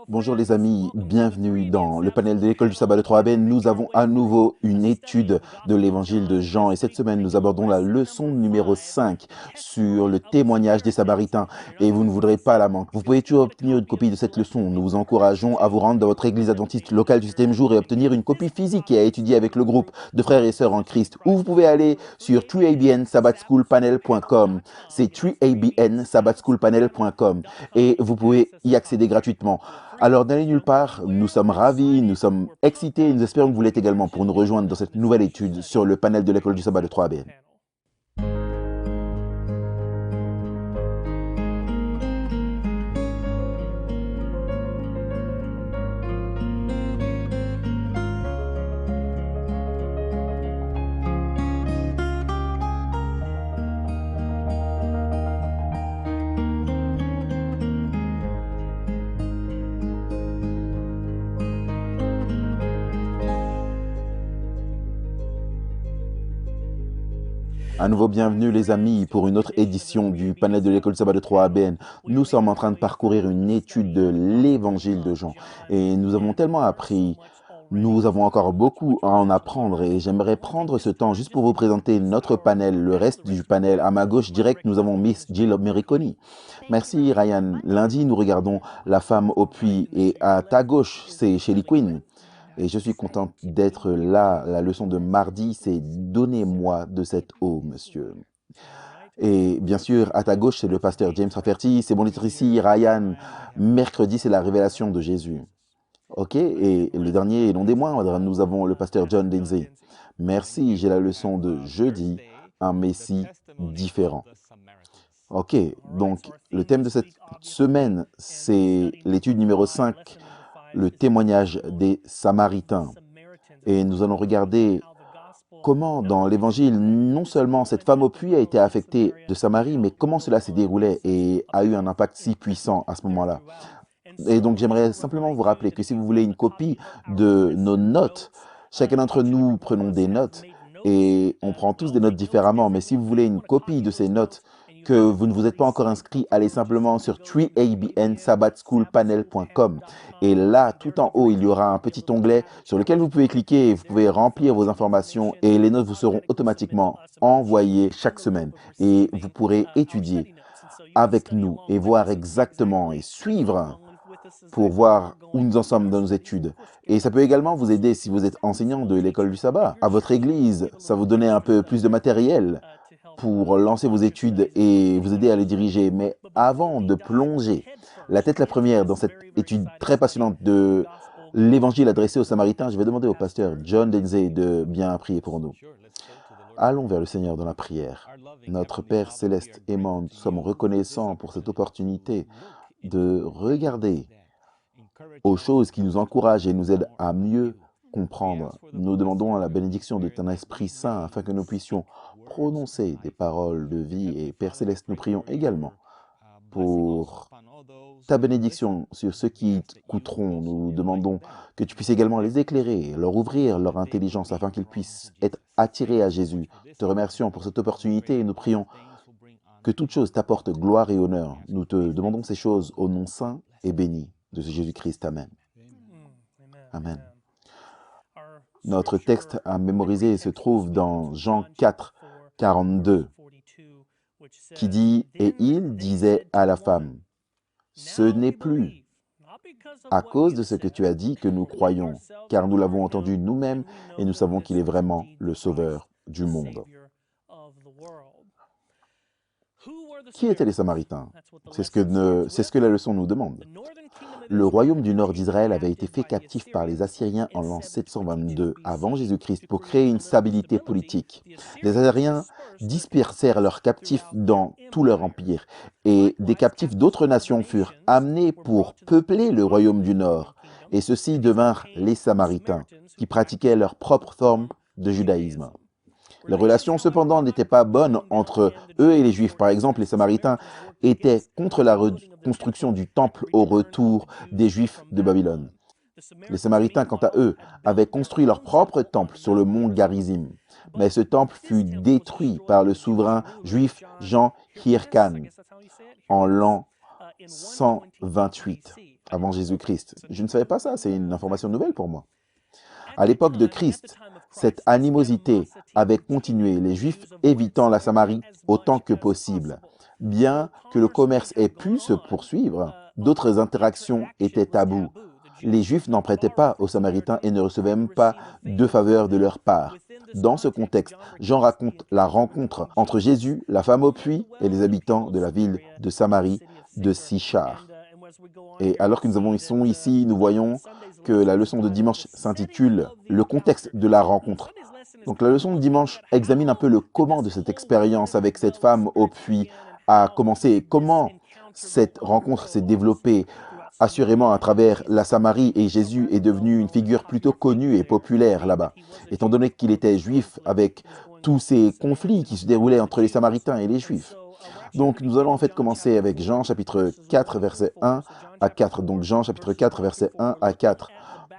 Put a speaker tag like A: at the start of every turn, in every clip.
A: Bonjour les amis, bienvenue dans le panel de l'école du sabbat de Trois-Aben. Nous avons à nouveau une étude de l'évangile de Jean et cette semaine nous abordons la leçon numéro 5 sur le témoignage des Samaritains et vous ne voudrez pas la manquer. Vous pouvez toujours obtenir une copie de cette leçon. Nous vous encourageons à vous rendre dans votre église adventiste locale du 7e jour et obtenir une copie physique et à étudier avec le groupe de frères et sœurs en Christ. Ou vous pouvez aller sur wabnsabbatschoolpanel.com. C'est wabnsabbatschoolpanel.com et vous pouvez y accéder gratuitement. Alors, n'allez nulle part, nous sommes ravis, nous sommes excités et nous espérons que vous l'êtes également pour nous rejoindre dans cette nouvelle étude sur le panel de l'école du sabbat de 3ABN. À nouveau, bienvenue les amis pour une autre édition du panel de l'école du sabbat de 3ABN. Nous sommes en train de parcourir une étude de l'évangile de Jean et nous avons tellement appris. Nous avons encore beaucoup à en apprendre et j'aimerais prendre ce temps juste pour vous présenter notre panel, le reste du panel. À ma gauche direct, nous avons Miss Jill Mericoni. Merci Ryan. Lundi, nous regardons La femme au puits et à ta gauche, c'est Shelly Quinn. Et je suis content d'être là. La leçon de mardi, c'est « Donnez-moi de cette eau, monsieur ». Et bien sûr, à ta gauche, c'est le pasteur James Rafferty. C'est bon d'être ici, Ryan. Mercredi, c'est la révélation de Jésus. OK, et le dernier et non des moindres, nous avons le pasteur John Lindsay. Merci, j'ai la leçon de jeudi, un Messie différent. OK, donc le thème de cette semaine, c'est l'étude numéro 5, le témoignage des Samaritains. Et nous allons regarder comment dans l'évangile, non seulement cette femme au puits a été affectée de Samarie, mais comment cela s'est déroulé et a eu un impact si puissant à ce moment-là. Et donc, j'aimerais simplement vous rappeler que si vous voulez une copie de nos notes, chacun d'entre nous prenons des notes et on prend tous des notes différemment. Mais si vous voulez une copie de ces notes, que vous ne vous êtes pas encore inscrit, allez simplement sur wabnsabbatschoolpanel.com. Et là, tout en haut, il y aura un petit onglet sur lequel vous pouvez cliquer et vous pouvez remplir vos informations et les notes vous seront automatiquement envoyées chaque semaine. Et vous pourrez étudier avec nous et voir exactement et suivre pour voir où nous en sommes dans nos études. Et ça peut également vous aider si vous êtes enseignant de l'école du sabbat. À votre église, ça vous donner un peu plus de matériel pour lancer vos études et vous aider à les diriger. Mais avant de plonger la tête la première dans cette étude très passionnante de l'évangile adressé aux Samaritains, je vais demander au pasteur John Lindsay de bien prier pour nous. Allons vers le Seigneur dans la prière. Notre Père céleste aimant, nous sommes reconnaissants pour cette opportunité de regarder aux choses qui nous encouragent et nous aident à mieux comprendre. Nous demandons la bénédiction de ton Esprit Saint afin que nous puissions prononcer des paroles de vie. Et Père Céleste, nous prions également pour ta bénédiction sur ceux qui écouteront. Nous demandons que tu puisses également les éclairer, leur ouvrir leur intelligence afin qu'ils puissent être attirés à Jésus. Te remercions pour cette opportunité et nous prions que toute chose t'apporte gloire et honneur. Nous te demandons ces choses au nom saint et béni de Jésus-Christ. Amen. Amen. Notre texte à mémoriser se trouve dans Jean 4, 42, qui dit « Et il disait à la femme, ce n'est plus à cause de ce que tu as dit que nous croyons, car nous l'avons entendu nous-mêmes et nous savons qu'il est vraiment le Sauveur du monde. » Qui étaient les Samaritains? C'est ce que la leçon nous demande. Le royaume du nord d'Israël avait été fait captif par les Assyriens en l'an 722 avant Jésus-Christ pour créer une stabilité politique. Les Assyriens dispersèrent leurs captifs dans tout leur empire et des captifs d'autres nations furent amenés pour peupler le royaume du nord. Et ceux-ci devinrent les Samaritains qui pratiquaient leur propre forme de judaïsme. Les relations, cependant, n'étaient pas bonnes entre eux et les Juifs. Par exemple, les Samaritains étaient contre la reconstruction du temple au retour des Juifs de Babylone. Les Samaritains, quant à eux, avaient construit leur propre temple sur le mont Garizim. Mais ce temple fut détruit par le souverain juif Jean Hircan en l'an 128 avant Jésus-Christ. Je ne savais pas ça, c'est une information nouvelle pour moi. À l'époque de Christ, cette animosité avait continué, les Juifs évitant la Samarie autant que possible. Bien que le commerce ait pu se poursuivre, d'autres interactions étaient taboues. Les Juifs n'en prêtaient pas aux Samaritains et ne recevaient même pas de faveur de leur part. Dans ce contexte, Jean raconte la rencontre entre Jésus, la femme au puits et les habitants de la ville de Samarie, de Sichar. Et alors que nous sont ici, nous voyons que la leçon de dimanche s'intitule « Le contexte de la rencontre ». Donc la leçon de dimanche examine un peu le comment de cette expérience avec cette femme au puits a commencé et comment cette rencontre s'est développée assurément à travers la Samarie, et Jésus est devenu une figure plutôt connue et populaire là-bas, étant donné qu'il était juif avec tous ces conflits qui se déroulaient entre les Samaritains et les Juifs. Donc nous allons en fait commencer avec Jean chapitre 4 verset 1 à 4. Donc Jean chapitre 4 verset 1 à 4.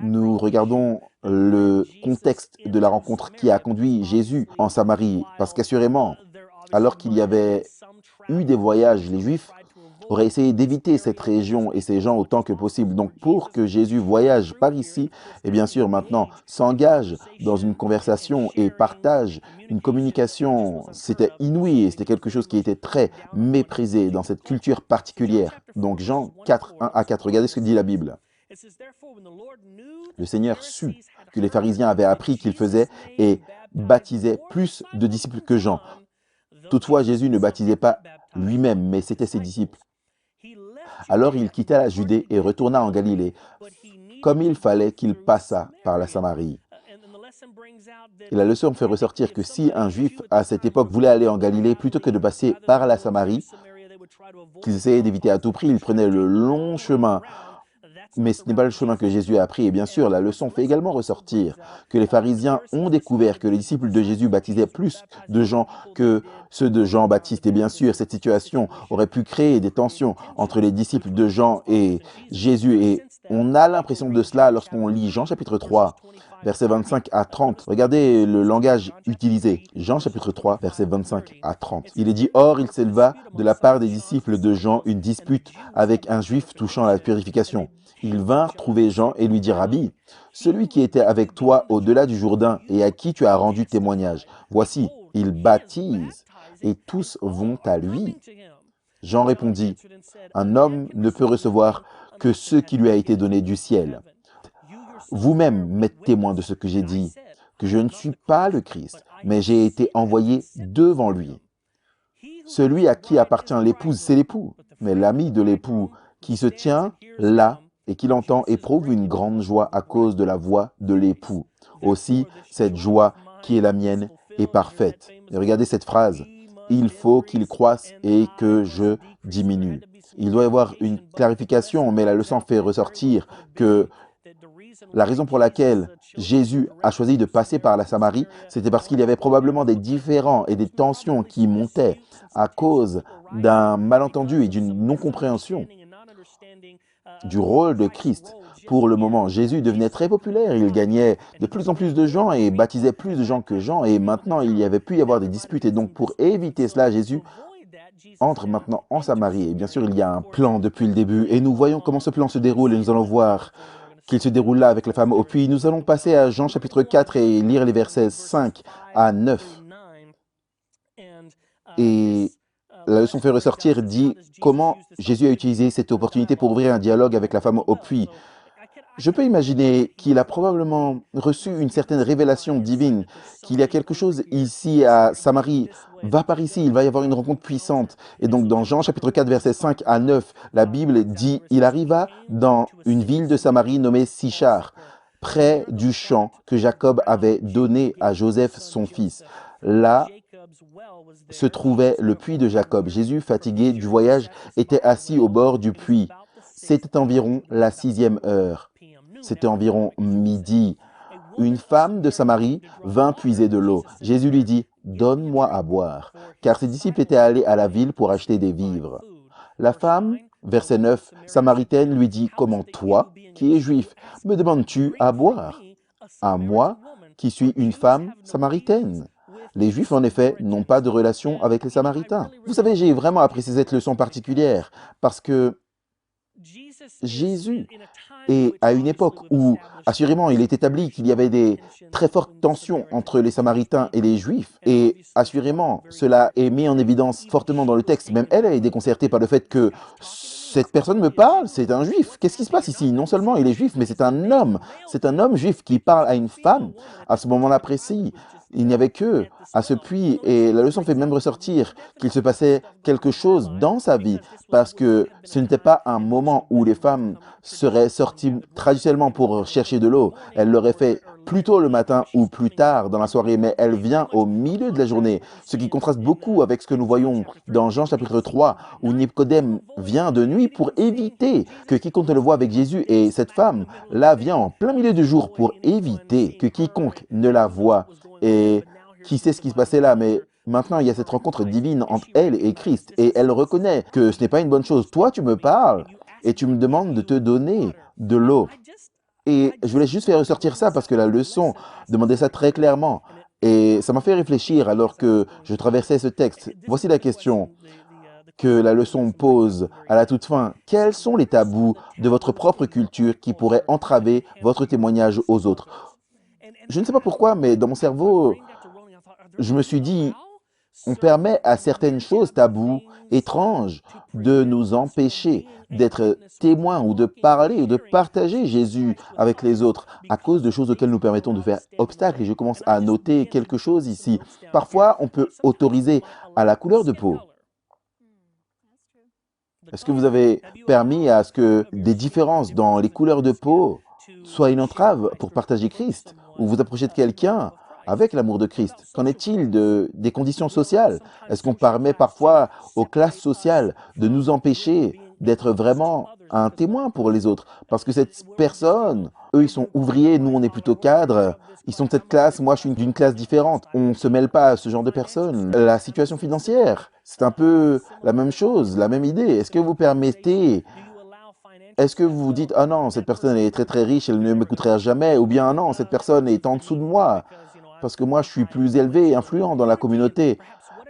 A: Nous regardons le contexte de la rencontre qui a conduit Jésus en Samarie, parce qu'assurément, alors qu'il y avait eu des voyages, les Juifs auraient essayé d'éviter cette région et ces gens autant que possible. Donc pour que Jésus voyage par ici, et bien sûr maintenant s'engage dans une conversation et partage une communication, c'était inouï et c'était quelque chose qui était très méprisé dans cette culture particulière. Donc Jean 4, 1 à 4, regardez ce que dit la Bible. Le Seigneur sut que les pharisiens avaient appris qu'il faisait et baptisait plus de disciples que Jean. Toutefois, Jésus ne baptisait pas lui-même, mais c'était ses disciples. Alors il quitta la Judée et retourna en Galilée, comme il fallait qu'il passât par la Samarie. Et la leçon fait ressortir que si un Juif à cette époque voulait aller en Galilée, plutôt que de passer par la Samarie, qu'ils essayaient d'éviter à tout prix, ils prenaient le long chemin. Mais ce n'est pas le chemin que Jésus a pris. Et bien sûr, la leçon fait également ressortir que les pharisiens ont découvert que les disciples de Jésus baptisaient plus de gens que ceux de Jean-Baptiste. Et bien sûr, cette situation aurait pu créer des tensions entre les disciples de Jean et Jésus. Et on a l'impression de cela lorsqu'on lit Jean chapitre 3, versets 25 à 30. Regardez le langage utilisé. Jean chapitre 3, versets 25 à 30. Il est dit « Or, il s'éleva de la part des disciples de Jean une dispute avec un juif touchant la purification. Ils vinrent trouver Jean et lui dirent « Rabbi, celui qui était avec toi au-delà du Jourdain et à qui tu as rendu témoignage, voici, il baptise et tous vont à lui. » Jean répondit « Un homme ne peut recevoir que ce qui lui a été donné du ciel. Vous-même m'êtes témoin de ce que j'ai dit, que je ne suis pas le Christ, mais j'ai été envoyé devant lui. Celui à qui appartient l'épouse, c'est l'époux, mais l'ami de l'époux qui se tient là et qui l'entend éprouve une grande joie à cause de la voix de l'époux. Aussi, cette joie qui est la mienne est parfaite. » Et regardez cette phrase. « Il faut qu'il croisse et que je diminue. » Il doit y avoir une clarification, mais la leçon fait ressortir que la raison pour laquelle Jésus a choisi de passer par la Samarie, c'était parce qu'il y avait probablement des différends et des tensions qui montaient à cause d'un malentendu et d'une non-compréhension du rôle de Christ. Pour le moment, Jésus devenait très populaire, il gagnait de plus en plus de gens et baptisait plus de gens que Jean, et maintenant il y avait pu y avoir des disputes, et donc pour éviter cela, Jésus entre maintenant en Samarie. Et bien sûr, il y a un plan depuis le début, et nous voyons comment ce plan se déroule, et nous allons voir qu'il se déroule là avec la femme. Puis nous allons passer à Jean chapitre 4 et lire les versets 5 à 9. Et la leçon fait ressortir dit comment Jésus a utilisé cette opportunité pour ouvrir un dialogue avec la femme au puits. Je peux imaginer qu'il a probablement reçu une certaine révélation divine, qu'il y a quelque chose ici à Samarie. Va par ici, il va y avoir une rencontre puissante. Et donc dans Jean chapitre 4, versets 5 à 9, la Bible dit « Il arriva dans une ville de Samarie nommée Sichar, près du champ que Jacob avait donné à Joseph son fils. Là se trouvait le puits de Jacob. Jésus, fatigué du voyage, était assis au bord du puits. C'était environ la 6e heure. C'était environ midi. Une femme de Samarie vint puiser de l'eau. Jésus lui dit « Donne-moi à boire », car ses disciples étaient allés à la ville pour acheter des vivres. La femme, verset 9, samaritaine, lui dit « Comment toi, qui es juif, me demandes-tu à boire? À moi, qui suis une femme samaritaine ?» Les Juifs, en effet, n'ont pas de relation avec les Samaritains. Vous savez, j'ai vraiment apprécié cette leçon particulière parce que Jésus est à une époque où, assurément, il est établi qu'il y avait des très fortes tensions entre les Samaritains et les Juifs. Et assurément, cela est mis en évidence fortement dans le texte. Même elle est déconcertée par le fait que cette personne me parle, c'est un Juif. Qu'est-ce qui se passe ici? Non seulement il est Juif, mais c'est un homme. C'est un homme juif qui parle à une femme. À ce moment-là précis, il n'y avait que à ce puits. Et la leçon fait même ressortir qu'il se passait quelque chose dans sa vie parce que ce n'était pas un moment où les femmes seraient sorties traditionnellement pour chercher de l'eau. Elles l'auraient fait plus tôt le matin ou plus tard dans la soirée, mais elle vient au milieu de la journée, ce qui contraste beaucoup avec ce que nous voyons dans Jean chapitre 3, où Nicodème vient de nuit pour éviter que quiconque ne le voie avec Jésus. Et cette femme, là, vient en plein milieu du jour pour éviter que quiconque ne la voie. Et qui sait ce qui se passait là, mais maintenant, il y a cette rencontre divine entre elle et Christ, et elle reconnaît que ce n'est pas une bonne chose. Toi, tu me parles et tu me demandes de te donner de l'eau. Et je voulais juste faire ressortir ça parce que la leçon demandait ça très clairement. Et ça m'a fait réfléchir alors que je traversais ce texte. Voici la question que la leçon pose à la toute fin. Quels sont les tabous de votre propre culture qui pourraient entraver votre témoignage aux autres? Je ne sais pas pourquoi, mais dans mon cerveau, je me suis dit, on permet à certaines choses tabous, étranges, de nous empêcher d'être témoins ou de parler ou de partager Jésus avec les autres à cause de choses auxquelles nous permettons de faire obstacle. Et je commence à noter quelque chose ici. Parfois, on peut autoriser à la couleur de peau. Est-ce que vous avez permis à ce que des différences dans les couleurs de peau soient une entrave pour partager Christ? Ou vous approchez de quelqu'un avec l'amour de Christ? Qu'en est-il des conditions sociales? Est-ce qu'on permet parfois aux classes sociales de nous empêcher d'être vraiment un témoin pour les autres? Parce que cette personne, eux, ils sont ouvriers, nous, on est plutôt cadres. Ils sont de cette classe, moi, je suis d'une classe différente. On ne se mêle pas à ce genre de personnes. La situation financière, c'est un peu la même chose, la même idée. Est-ce que vous permettez est-ce que vous vous dites, ah non, cette personne est très très riche, elle ne m'écoutera jamais, ou bien, ah non, cette personne est en dessous de moi, parce que moi je suis plus élevé et influent dans la communauté.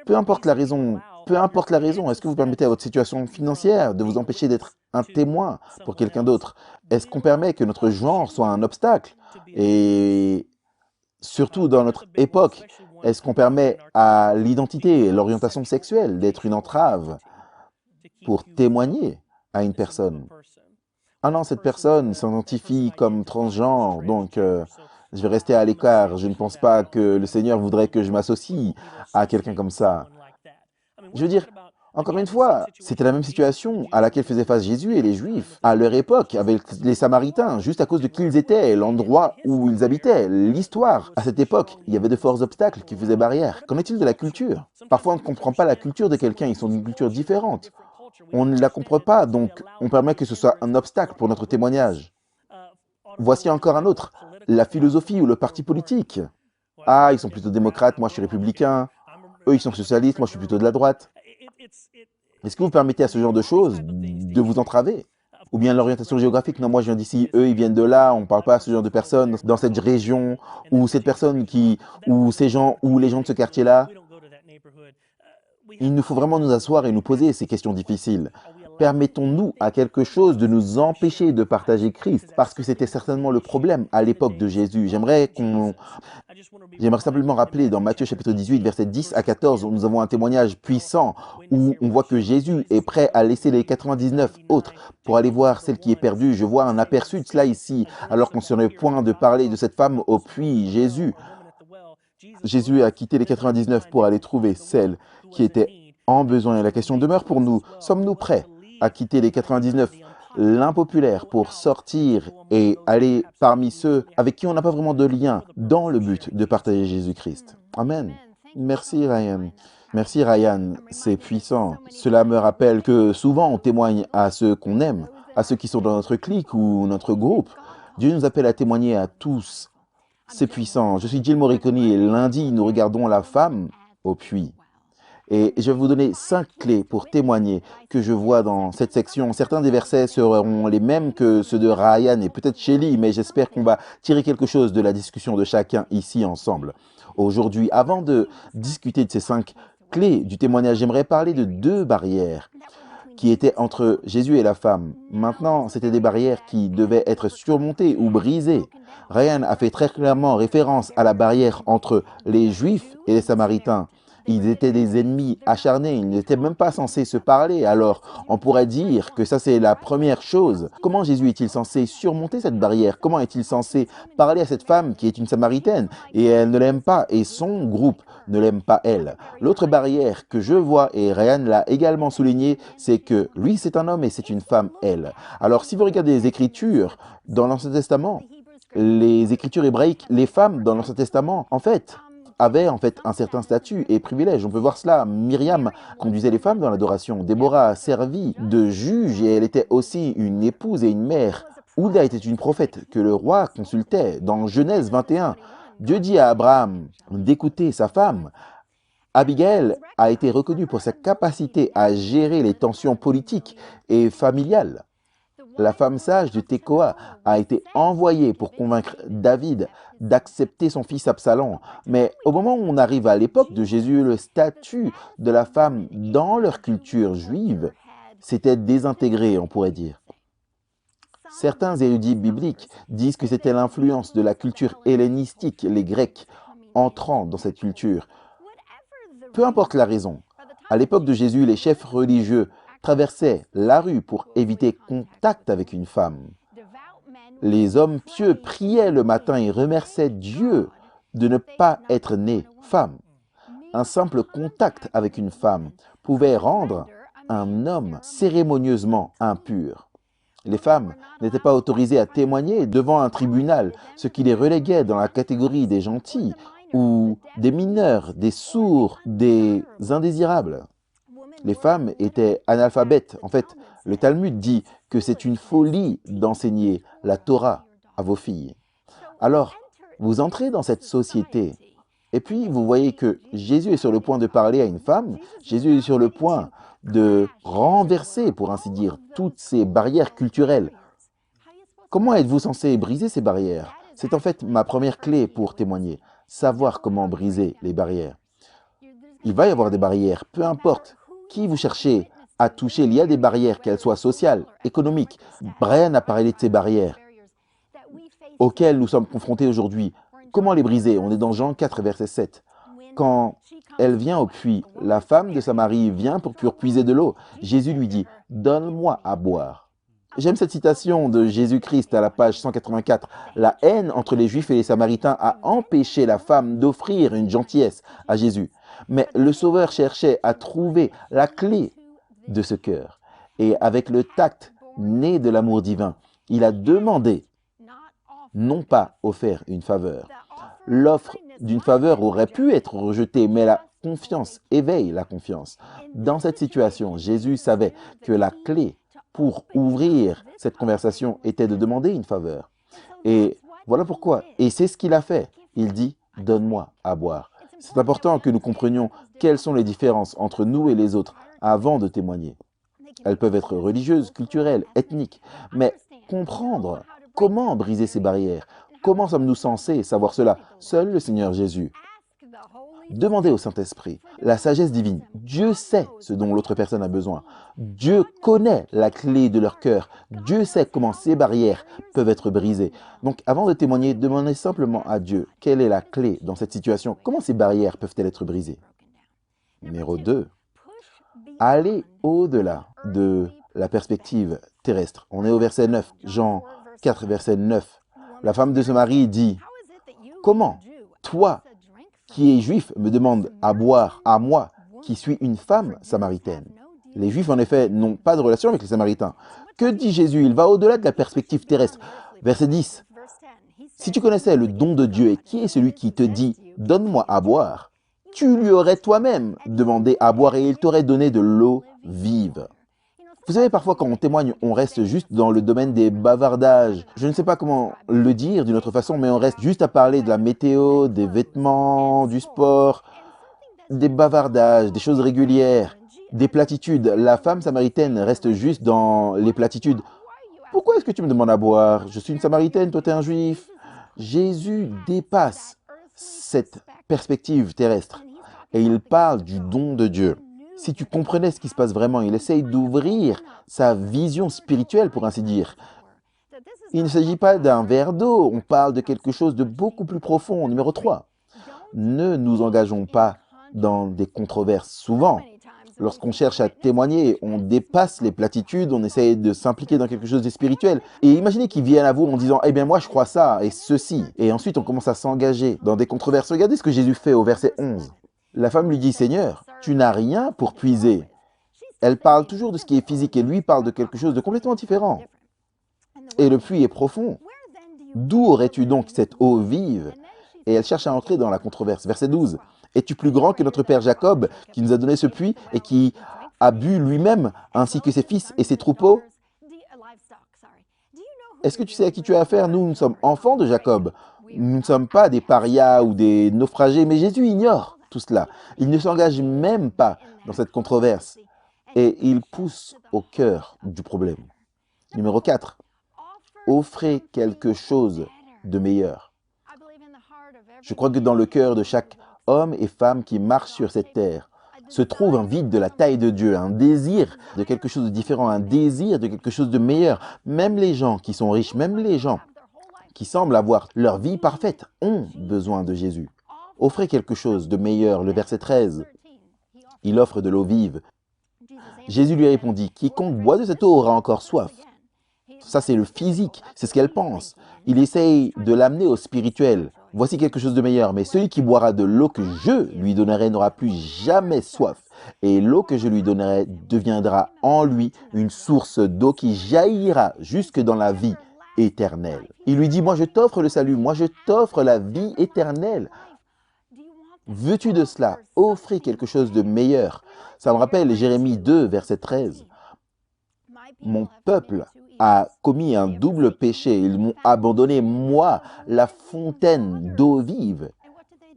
A: Peu importe la raison, est-ce que vous permettez à votre situation financière de vous empêcher d'être un témoin pour quelqu'un d'autre? Est-ce qu'on permet que notre genre soit un obstacle? Et surtout dans notre époque, est-ce qu'on permet à l'identité et l'orientation sexuelle d'être une entrave pour témoigner à une personne? Ah non, cette personne s'identifie comme transgenre, donc je vais rester à l'écart. Je ne pense pas que le Seigneur voudrait que je m'associe à quelqu'un comme ça. Je veux dire, encore une fois, c'était la même situation à laquelle faisaient face Jésus et les Juifs à leur époque avec les Samaritains, juste à cause de qui ils étaient, l'endroit où ils habitaient, l'histoire. À cette époque, il y avait de forts obstacles qui faisaient barrière. Qu'en est-il de la culture? Parfois, on ne comprend pas la culture de quelqu'un, ils sont d'une culture différente. On ne la comprend pas, donc on permet que ce soit un obstacle pour notre témoignage. Voici encore un autre, la philosophie ou le parti politique. Ah, ils sont plutôt démocrates, moi je suis républicain. Eux, ils sont socialistes, moi je suis plutôt de la droite. Est-ce que vous permettez à ce genre de choses de vous entraver? Ou bien l'orientation géographique, non, moi je viens d'ici, eux ils viennent de là, on ne parle pas à ce genre de personnes dans cette région, ou cette personne qui, ou ces gens, ou les gens de ce quartier-là. Il nous faut vraiment nous asseoir et nous poser ces questions difficiles. Permettons-nous à quelque chose de nous empêcher de partager Christ? Parce que c'était certainement le problème à l'époque de Jésus. J'aimerais simplement rappeler dans Matthieu chapitre 18, versets 10 à 14, où nous avons un témoignage puissant, où on voit que Jésus est prêt à laisser les 99 autres pour aller voir celle qui est perdue. Je vois un aperçu de cela ici, alors qu'on sur le point de parler de cette femme au puits. Jésus a quitté les 99 pour aller trouver celle qui était en besoin. Et la question demeure pour nous, sommes-nous prêts à quitter les 99, l'impopulaire, pour sortir et aller parmi ceux avec qui on n'a pas vraiment de lien dans le but de partager Jésus-Christ? Amen. Merci Ryan. Merci Ryan, c'est puissant. Cela me rappelle que souvent on témoigne à ceux qu'on aime, à ceux qui sont dans notre clique ou notre groupe. Dieu nous appelle à témoigner à tous. C'est puissant. Je suis Jill Morricone et lundi, nous regardons la femme au puits. Et je vais vous donner 5 clés pour témoigner que je vois dans cette section. Certains des versets seront les mêmes que ceux de Ryan et peut-être Shelly, mais j'espère qu'on va tirer quelque chose de la discussion de chacun ici ensemble. aujourd'hui. Avant de discuter de ces 5 clés du témoignage, j'aimerais parler de 2 barrières qui étaient entre Jésus et la femme. Maintenant, c'était des barrières qui devaient être surmontées ou brisées. Ryan a fait très clairement référence à la barrière entre les Juifs et les Samaritains. Ils étaient des ennemis acharnés, ils n'étaient même pas censés se parler. Alors, on pourrait dire que ça, c'est la première chose. Comment Jésus est-il censé surmonter cette barrière? Comment est-il censé parler à cette femme qui est une Samaritaine et elle ne l'aime pas et son groupe ne l'aime pas elle? L'autre barrière que je vois, et Ryan l'a également souligné, c'est que lui, c'est un homme et c'est une femme, elle. Alors, si vous regardez les Écritures dans l'Ancien Testament, les Écritures hébraïques, les femmes dans l'Ancien Testament, avaient un certain statut et privilège. On peut voir cela. Myriam conduisait les femmes dans l'adoration. Déborah a servi de juge et elle était aussi une épouse et une mère. Hulda était une prophète que le roi consultait. Dans Genèse 21, Dieu dit à Abraham d'écouter sa femme. Abigail a été reconnue pour sa capacité à gérer les tensions politiques et familiales. La femme sage de Tekoa a été envoyée pour convaincre David d'accepter son fils Absalom. Mais au moment où on arrive à l'époque de Jésus, le statut de la femme dans leur culture juive s'était désintégré, on pourrait dire. Certains érudits bibliques disent que c'était l'influence de la culture hellénistique, les Grecs, entrant dans cette culture. Peu importe la raison, à l'époque de Jésus, les chefs religieux traversaient la rue pour éviter contact avec une femme. Les hommes pieux priaient le matin et remerciaient Dieu de ne pas être nés femmes. Un simple contact avec une femme pouvait rendre un homme cérémonieusement impur. Les femmes n'étaient pas autorisées à témoigner devant un tribunal, ce qui les reléguait dans la catégorie des gentils ou des mineurs, des sourds, des indésirables. Les femmes étaient analphabètes. En fait, le Talmud dit que c'est une folie d'enseigner la Torah à vos filles. Alors, vous entrez dans cette société et puis vous voyez que Jésus est sur le point de parler à une femme. Jésus est sur le point de renverser, pour ainsi dire, toutes ces barrières culturelles. Comment êtes-vous censé briser ces barrières? C'est en fait ma première clé pour témoigner. Savoir comment briser les barrières. Il va y avoir des barrières, peu importe qui vous cherchez à toucher, il y a des barrières, qu'elles soient sociales, économiques. Brian a parlé de ces barrières auxquelles nous sommes confrontés aujourd'hui. Comment les briser? On est dans Jean 4, verset 7. Quand elle vient au puits, la femme de Samarie vient pour puiser de l'eau. Jésus lui dit « Donne-moi à boire ». J'aime cette citation de Jésus-Christ à la page 184. La haine entre les Juifs et les Samaritains a empêché la femme d'offrir une gentillesse à Jésus. Mais le Sauveur cherchait à trouver la clé de ce cœur. Et avec le tact né de l'amour divin, il a demandé, non pas offert une faveur. L'offre d'une faveur aurait pu être rejetée, mais la confiance éveille la confiance. Dans cette situation, Jésus savait que la clé pour ouvrir cette conversation était de demander une faveur. Et voilà pourquoi. Et c'est ce qu'il a fait. Il dit, donne-moi à boire. C'est important que nous comprenions quelles sont les différences entre nous et les autres avant de témoigner. Elles peuvent être religieuses, culturelles, ethniques, mais comprendre comment briser ces barrières, comment sommes-nous censés savoir cela? Seul le Seigneur Jésus. Demandez au Saint-Esprit la sagesse divine. Dieu sait ce dont l'autre personne a besoin. Dieu connaît la clé de leur cœur. Dieu sait comment ces barrières peuvent être brisées. Donc, avant de témoigner, demandez simplement à Dieu quelle est la clé dans cette situation. Comment ces barrières peuvent-elles être brisées? Numéro 2. Allez au-delà de la perspective terrestre. On est au verset 9. Jean 4, verset 9. La femme de Samarie dit, « Comment, toi, qui es juif, me demande à boire à moi, qui suis une femme samaritaine. » Les Juifs, en effet, n'ont pas de relation avec les Samaritains. Que dit Jésus? Il va au-delà de la perspective terrestre. Verset 10. Si tu connaissais le don de Dieu et qui est celui qui te dit « Donne-moi à boire », tu lui aurais toi-même demandé à boire et il t'aurait donné de l'eau vive. Vous savez, parfois, quand on témoigne, on reste juste dans le domaine des bavardages. Je ne sais pas comment le dire d'une autre façon, mais on reste juste à parler de la météo, des vêtements, du sport, des bavardages, des choses régulières, des platitudes. La femme samaritaine reste juste dans les platitudes. Pourquoi est-ce que tu me demandes à boire? Je suis une samaritaine, toi t'es un juif. Jésus dépasse cette perspective terrestre et il parle du don de Dieu. Si tu comprenais ce qui se passe vraiment, il essaye d'ouvrir sa vision spirituelle, pour ainsi dire. Il ne s'agit pas d'un verre d'eau, on parle de quelque chose de beaucoup plus profond. Numéro 3, ne nous engageons pas dans des controverses. Souvent, lorsqu'on cherche à témoigner, on dépasse les platitudes, on essaie de s'impliquer dans quelque chose de spirituel. Et imaginez qu'ils viennent à vous en disant « Eh bien moi je crois ça et ceci ». Et ensuite on commence à s'engager dans des controverses. Regardez ce que Jésus fait au verset 11. La femme lui dit « Seigneur, tu n'as rien pour puiser ». Elle parle toujours de ce qui est physique et lui parle de quelque chose de complètement différent. Et le puits est profond. D'où aurais-tu donc cette eau vive? Et elle cherche à entrer dans la controverse. Verset 12. Es-tu plus grand que notre père Jacob, qui nous a donné ce puits et qui a bu lui-même, ainsi que ses fils et ses troupeaux? Est-ce que tu sais à qui tu as affaire? Nous sommes enfants de Jacob. Nous ne sommes pas des parias ou des naufragés, mais Jésus ignore tout cela. Il ne s'engage même pas dans cette controverse et il pousse au cœur du problème. Numéro 4. Offrez quelque chose de meilleur. Je crois que dans le cœur de chaque homme et femme qui marche sur cette terre se trouve un vide de la taille de Dieu, un désir de quelque chose de différent, un désir de quelque chose de meilleur. Même les gens qui sont riches, même les gens qui semblent avoir leur vie parfaite ont besoin de Jésus. Offrez quelque chose de meilleur. Le verset 13, il offre de l'eau vive. Jésus lui répondit, « Quiconque boit de cette eau aura encore soif. » Ça, c'est le physique, c'est ce qu'elle pense. Il essaye de l'amener au spirituel. Voici quelque chose de meilleur, mais celui qui boira de l'eau que je lui donnerai n'aura plus jamais soif. Et l'eau que je lui donnerai deviendra en lui une source d'eau qui jaillira jusque dans la vie éternelle. Il lui dit, moi je t'offre le salut, moi je t'offre la vie éternelle. Veux-tu de cela? Offrez quelque chose de meilleur. Ça me rappelle Jérémie 2, verset 13. Mon peuple a commis un double péché. Ils m'ont abandonné, moi, la fontaine d'eau vive.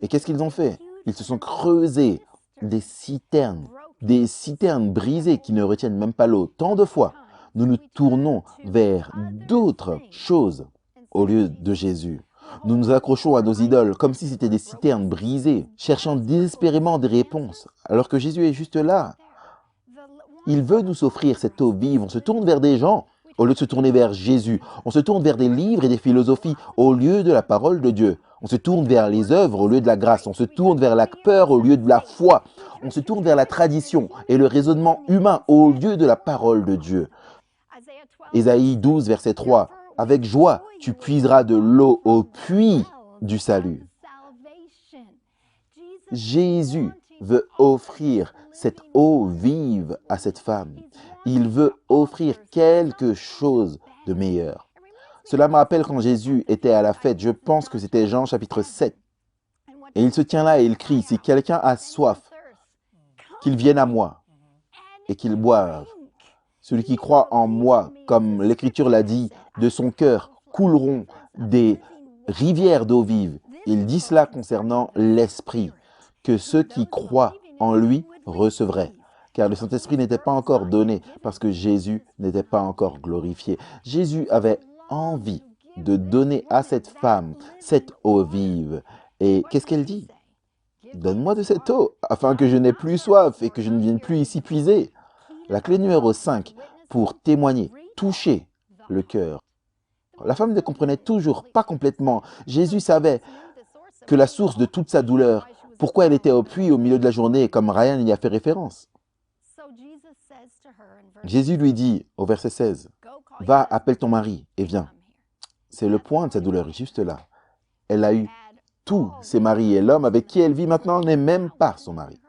A: Et qu'est-ce qu'ils ont fait? Ils se sont creusés des citernes brisées qui ne retiennent même pas l'eau. Tant de fois, nous nous tournons vers d'autres choses au lieu de Jésus. Nous nous accrochons à nos idoles comme si c'était des citernes brisées, cherchant désespérément des réponses, alors que Jésus est juste là. Il veut nous offrir cette eau vive. On se tourne vers des gens au lieu de se tourner vers Jésus. On se tourne vers des livres et des philosophies au lieu de la parole de Dieu. On se tourne vers les œuvres au lieu de la grâce. On se tourne vers la peur au lieu de la foi. On se tourne vers la tradition et le raisonnement humain au lieu de la parole de Dieu. Ésaïe 12, verset 3. Avec joie, tu puiseras de l'eau au puits du salut. Jésus veut offrir cette eau vive à cette femme. Il veut offrir quelque chose de meilleur. Cela me rappelle quand Jésus était à la fête, je pense que c'était Jean chapitre 7. Et il se tient là et il crie, si quelqu'un a soif, qu'il vienne à moi et qu'il boive. Celui qui croit en moi, comme l'Écriture l'a dit, de son cœur couleront des rivières d'eau vive. Il dit cela concernant l'Esprit, que ceux qui croient en lui recevraient. Car le Saint-Esprit n'était pas encore donné parce que Jésus n'était pas encore glorifié. Jésus avait envie de donner à cette femme cette eau vive. Et qu'est-ce qu'elle dit? Donne-moi de cette eau afin que je n'ai plus soif et que je ne vienne plus ici puiser. La clé numéro 5 pour témoigner, toucher le cœur. La femme ne comprenait toujours pas complètement. Jésus savait que la source de toute sa douleur, pourquoi elle était au puits au milieu de la journée, comme Ryan y a fait référence. Jésus lui dit au verset 16, « Va, appelle ton mari et viens. » C'est le point de sa douleur, juste là. Elle a eu tous ses maris et l'homme avec qui elle vit maintenant n'est même pas son mari.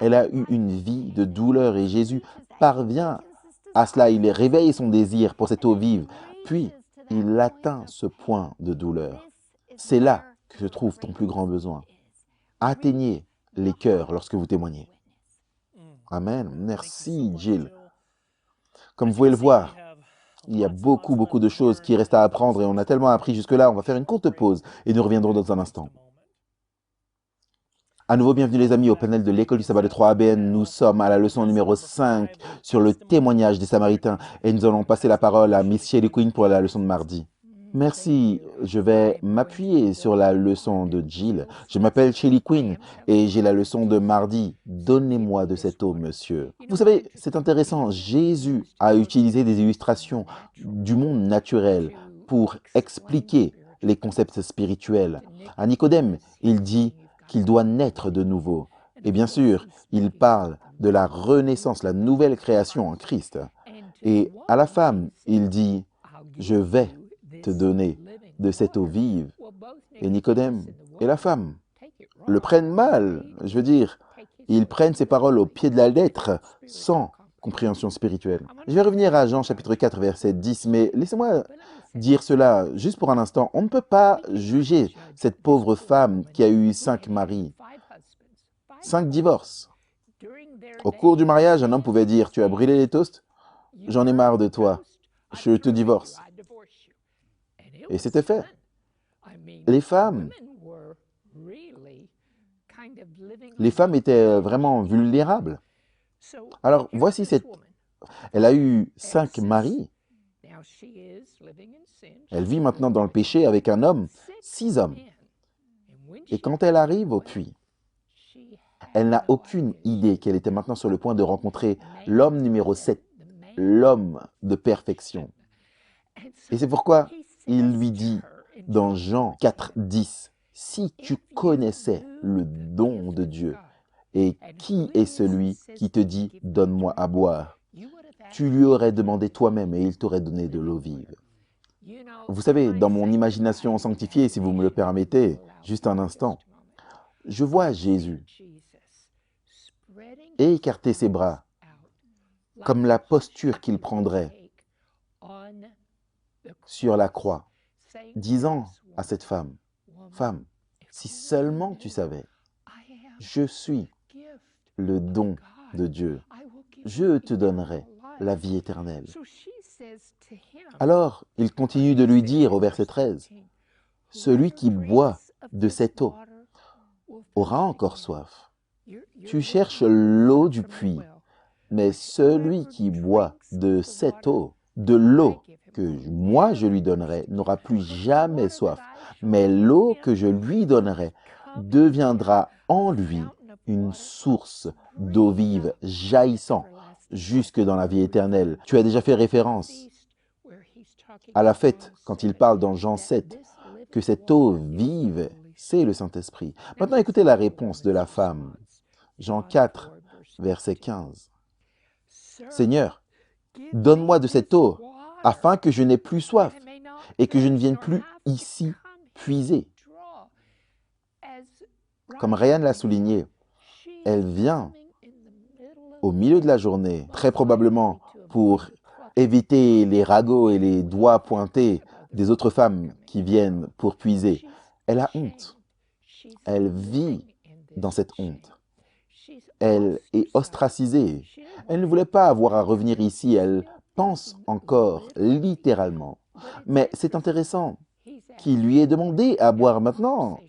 A: Elle a eu une vie de douleur et Jésus parvient à cela. Il réveille son désir pour cette eau vive. Puis, il atteint ce point de douleur. C'est là que se trouve ton plus grand besoin. Atteignez les cœurs lorsque vous témoignez. Amen. Merci, Jill. Comme vous pouvez le voir, il y a beaucoup de choses qui restent à apprendre et on a tellement appris jusque-là. On va faire une courte pause et nous reviendrons dans un instant. À nouveau, bienvenue les amis au panel de l'école du sabbat de 3ABN. Nous sommes à la leçon numéro 5 sur le témoignage des Samaritains et nous allons passer la parole à Miss Shelley Quinn pour la leçon de mardi. Merci, je vais m'appuyer sur la leçon de Jill. Je m'appelle Shelly Quinn et j'ai la leçon de mardi. Donnez-moi de cette eau, monsieur. Vous savez, c'est intéressant, Jésus a utilisé des illustrations du monde naturel pour expliquer les concepts spirituels. À Nicodème, il dit qu'il doit naître de nouveau. Et bien sûr, il parle de la renaissance, la nouvelle création en Christ. Et à la femme, il dit, je vais te donner de cette eau vive. Et Nicodème et la femme le prennent mal. Je veux dire, ils prennent ces paroles au pied de la lettre sans compréhension spirituelle. Je vais revenir à Jean chapitre 4, verset 10, mais laissez-moi dire cela juste pour un instant. On ne peut pas juger cette pauvre femme qui a eu 5 maris, 5 divorces. Au cours du mariage, un homme pouvait dire, tu as brûlé les toasts, j'en ai marre de toi, je te divorce. Et c'était fait. Les femmes étaient vraiment vulnérables. Alors, voici elle a eu 5 maris. Elle vit maintenant dans le péché avec un homme, 6 hommes. Et quand elle arrive au puits, elle n'a aucune idée qu'elle était maintenant sur le point de rencontrer l'homme numéro 7, l'homme de perfection. Et c'est pourquoi il lui dit dans Jean 4, 10, « Si tu connaissais le don de Dieu, et qui est celui qui te dit « Donne-moi à boire », tu lui aurais demandé toi-même et il t'aurait donné de l'eau vive. » Vous savez, dans mon imagination sanctifiée, si vous me le permettez, juste un instant, je vois Jésus écarter ses bras, comme la posture qu'il prendrait sur la croix, disant à cette femme, « Femme, si seulement tu savais, je suis le don de Dieu, je te donnerai la vie éternelle. » Alors, il continue de lui dire au verset 13, « Celui qui boit de cette eau aura encore soif. Tu cherches l'eau du puits, mais celui qui boit de cette eau, de l'eau que moi je lui donnerai, n'aura plus jamais soif. Mais l'eau que je lui donnerai deviendra en lui une source d'eau vive jaillissant jusque dans la vie éternelle. » Tu as déjà fait référence à la fête quand il parle dans Jean 7 que cette eau vive, c'est le Saint-Esprit. Maintenant, écoutez la réponse de la femme. Jean 4, verset 15. « Seigneur, donne-moi de cette eau, afin que je n'ai plus soif et que je ne vienne plus ici puiser. » Comme Ryan l'a souligné, elle vient au milieu de la journée, très probablement pour éviter les ragots et les doigts pointés des autres femmes qui viennent pour puiser. Elle a honte. Elle vit dans cette honte. Elle est ostracisée. Elle ne voulait pas avoir à revenir ici. Elle pense encore, littéralement. Mais c'est intéressant qu'il lui ait demandé à boire maintenant.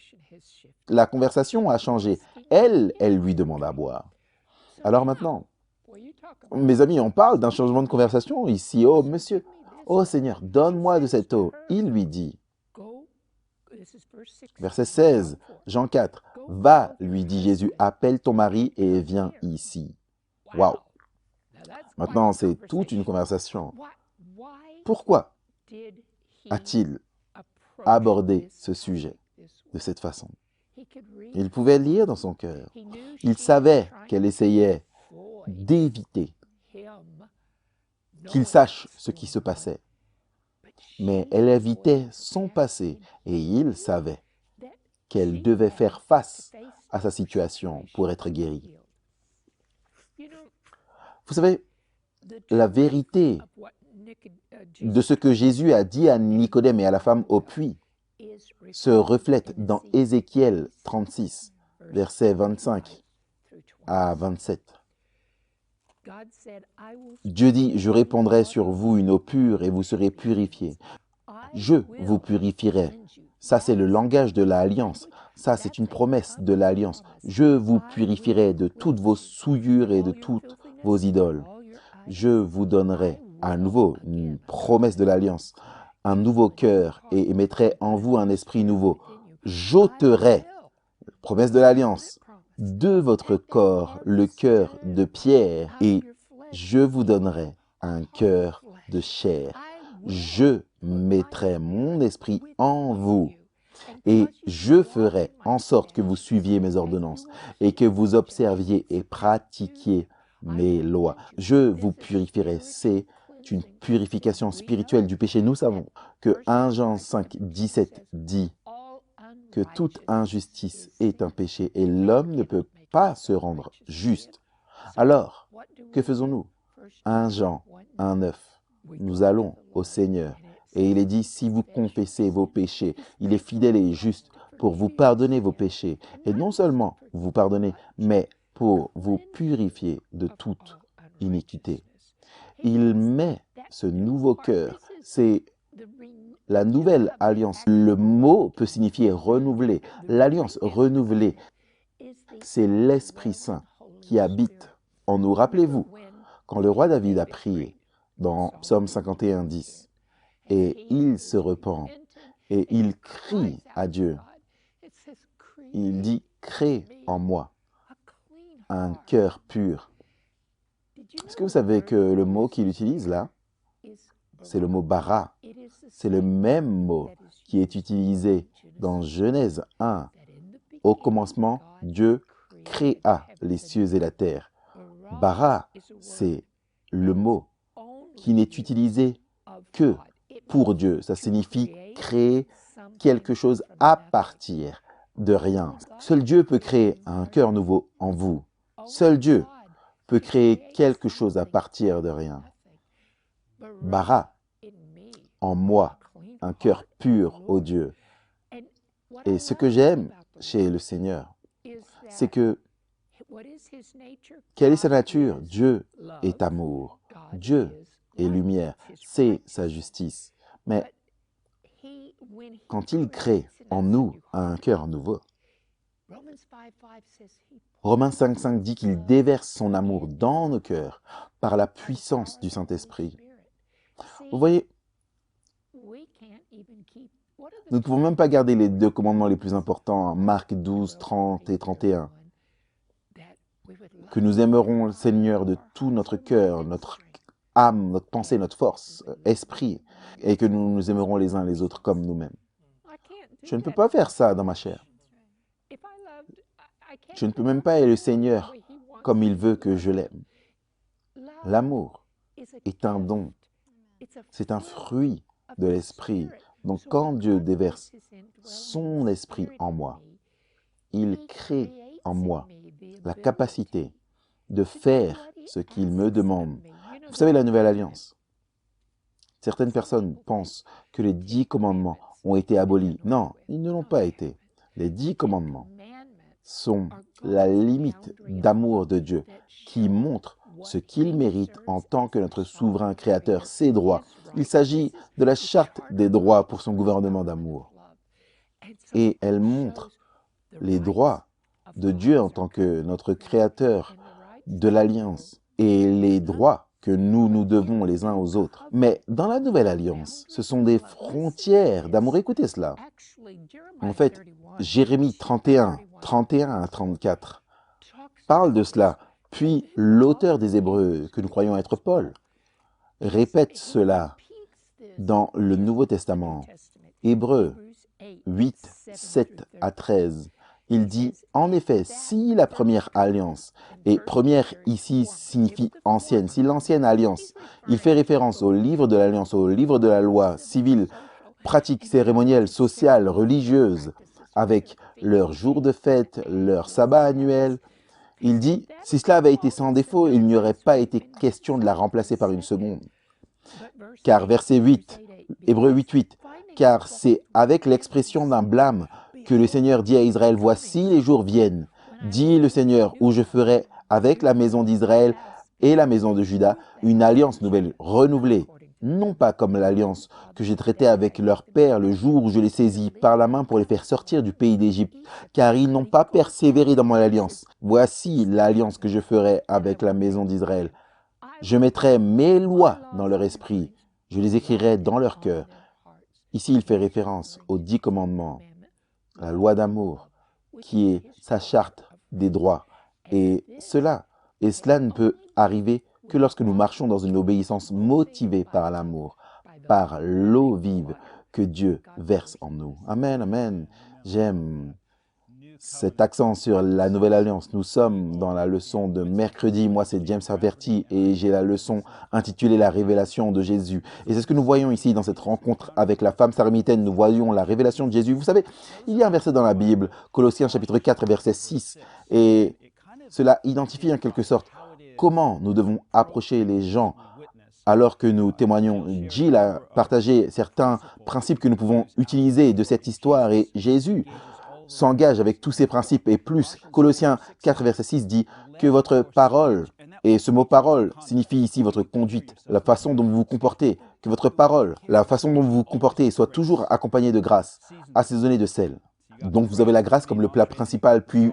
A: La conversation a changé. Elle lui demande à boire. Alors maintenant, mes amis, on parle d'un changement de conversation ici. Oh, monsieur, oh Seigneur, donne-moi de cette eau. Il lui dit, verset 16, Jean 4, « Va, lui dit Jésus, appelle ton mari et viens ici. » Waouh! Maintenant, c'est toute une conversation. Pourquoi a-t-il abordé ce sujet de cette façon? Il pouvait lire dans son cœur. Il savait qu'elle essayait d'éviter qu'il sache ce qui se passait. Mais elle évitait son passé et il savait qu'elle devait faire face à sa situation pour être guérie. Vous savez, la vérité de ce que Jésus a dit à Nicodème et à la femme au puits se reflète dans Ézéchiel 36, versets 25 à 27. Dieu dit, « Je répandrai sur vous une eau pure et vous serez purifiés. Je vous purifierai. » Ça, c'est le langage de l'alliance. Ça, c'est une promesse de l'alliance. Je vous purifierai de toutes vos souillures et de toutes vos idoles. Je vous donnerai à nouveau une promesse de l'alliance. un nouveau cœur et mettrai en vous un esprit nouveau. J'ôterai, promesse de l'alliance, de votre corps le cœur de pierre et je vous donnerai un cœur de chair. Je mettrai mon esprit en vous et je ferai en sorte que vous suiviez mes ordonnances et que vous observiez et pratiquiez mes lois. Je vous purifierai. C'est une purification spirituelle du péché. Nous savons que 1 Jean 5, 17 dit que toute injustice est un péché et l'homme ne peut pas se rendre juste. Alors, que faisons-nous? 1 Jean 1, 9. Nous allons au Seigneur et il est dit, si vous confessez vos péchés, il est fidèle et juste pour vous pardonner vos péchés. Et non seulement vous pardonner, mais pour vous purifier de toute iniquité. Il met ce nouveau cœur, c'est la nouvelle alliance. Le mot peut signifier renouveler. L'alliance renouvelée, c'est l'Esprit Saint qui habite en nous. Rappelez-vous, quand le roi David a prié dans Psaume 51, 10, et il se repent et il crie à Dieu, il dit, crée en moi un cœur pur. Est-ce que vous savez que le mot qu'il utilise là, c'est le mot bara. C'est le même mot qui est utilisé dans Genèse 1. Au commencement, Dieu créa les cieux et la terre. Bara, c'est le mot qui n'est utilisé que pour Dieu. Ça signifie créer quelque chose à partir de rien. Seul Dieu peut créer un cœur nouveau en vous. Seul Dieu peut créer quelque chose à partir de rien. Bara, en moi, un cœur pur, ô Dieu. Et ce que j'aime chez le Seigneur, c'est que, quelle est sa nature? Dieu est amour, Dieu est lumière, c'est sa justice. Mais quand il crée en nous un cœur nouveau, Romains 5,5 dit qu'il déverse son amour dans nos cœurs par la puissance du Saint-Esprit. Vous voyez, nous ne pouvons même pas garder les 2 commandements les plus importants, Marc 12, 30 et 31. Que nous aimerons le Seigneur de tout notre cœur, notre âme, notre pensée, notre force, esprit, et que nous nous aimerons les uns les autres comme nous-mêmes. Je ne peux pas faire ça dans ma chair. Je ne peux même pas aimer le Seigneur comme il veut que je l'aime. L'amour est un don, c'est un fruit de l'esprit. Donc quand Dieu déverse son esprit en moi, il crée en moi la capacité de faire ce qu'il me demande. Vous savez, la nouvelle alliance, certaines personnes pensent que les 10 commandements ont été abolis. Non, ils ne l'ont pas été. Les 10 commandements sont la limite d'amour de Dieu qui montre ce qu'il mérite en tant que notre souverain créateur, ses droits. Il s'agit de la charte des droits pour son gouvernement d'amour. Et elle montre les droits de Dieu en tant que notre créateur de l'alliance et les droits que nous nous devons les uns aux autres. Mais dans la nouvelle alliance, ce sont des frontières d'amour. Écoutez cela. En fait, Jérémie 31, 31 à 34 parle de cela. Puis l'auteur des Hébreux, que nous croyons être Paul, répète cela dans le Nouveau Testament. Hébreux 8, 7 à 13. Il dit, en effet, si la première alliance, et première ici signifie ancienne, si l'ancienne alliance, il fait référence au livre de l'alliance, au livre de la loi civile, pratiques cérémonielles, sociales, religieuses, avec leurs jours de fête, leur sabbat annuel. Il dit, si cela avait été sans défaut, il n'y aurait pas été question de la remplacer par une seconde. Car verset 8, Hébreux 8, 8, car c'est avec l'expression d'un blâme que le Seigneur dit à Israël, voici les jours viennent, dit le Seigneur, où je ferai avec la maison d'Israël et la maison de Juda une alliance nouvelle, renouvelée, non pas comme l'alliance que j'ai traitée avec leur père le jour où je les saisis par la main pour les faire sortir du pays d'Égypte, car ils n'ont pas persévéré dans mon alliance. Voici l'alliance que je ferai avec la maison d'Israël. Je mettrai mes lois dans leur esprit, je les écrirai dans leur cœur. Ici, il fait référence aux 10 commandements, la loi d'amour, qui est sa charte des droits. Et cela ne peut arriver que lorsque nous marchons dans une obéissance motivée par l'amour, par l'eau vive que Dieu verse en nous. Amen, amen. J'aime cet accent sur la nouvelle alliance. Nous sommes dans la leçon de mercredi. Moi, c'est James Averti et j'ai la leçon intitulée La révélation de Jésus. Et c'est ce que nous voyons ici dans cette rencontre avec la femme samaritaine. Nous voyons la révélation de Jésus. Vous savez, il y a un verset dans la Bible, Colossiens chapitre 4, verset 6. Et cela identifie en quelque sorte comment nous devons approcher les gens alors que nous témoignons. Jill a partagé certains principes que nous pouvons utiliser de cette histoire et Jésus s'engage avec tous ces principes et plus. Colossiens 4, verset 6 dit que votre parole, et ce mot parole signifie ici votre conduite, la façon dont vous vous comportez, que votre parole, la façon dont vous vous comportez soit toujours accompagnée de grâce, assaisonnée de sel. Donc vous avez la grâce comme le plat principal, puis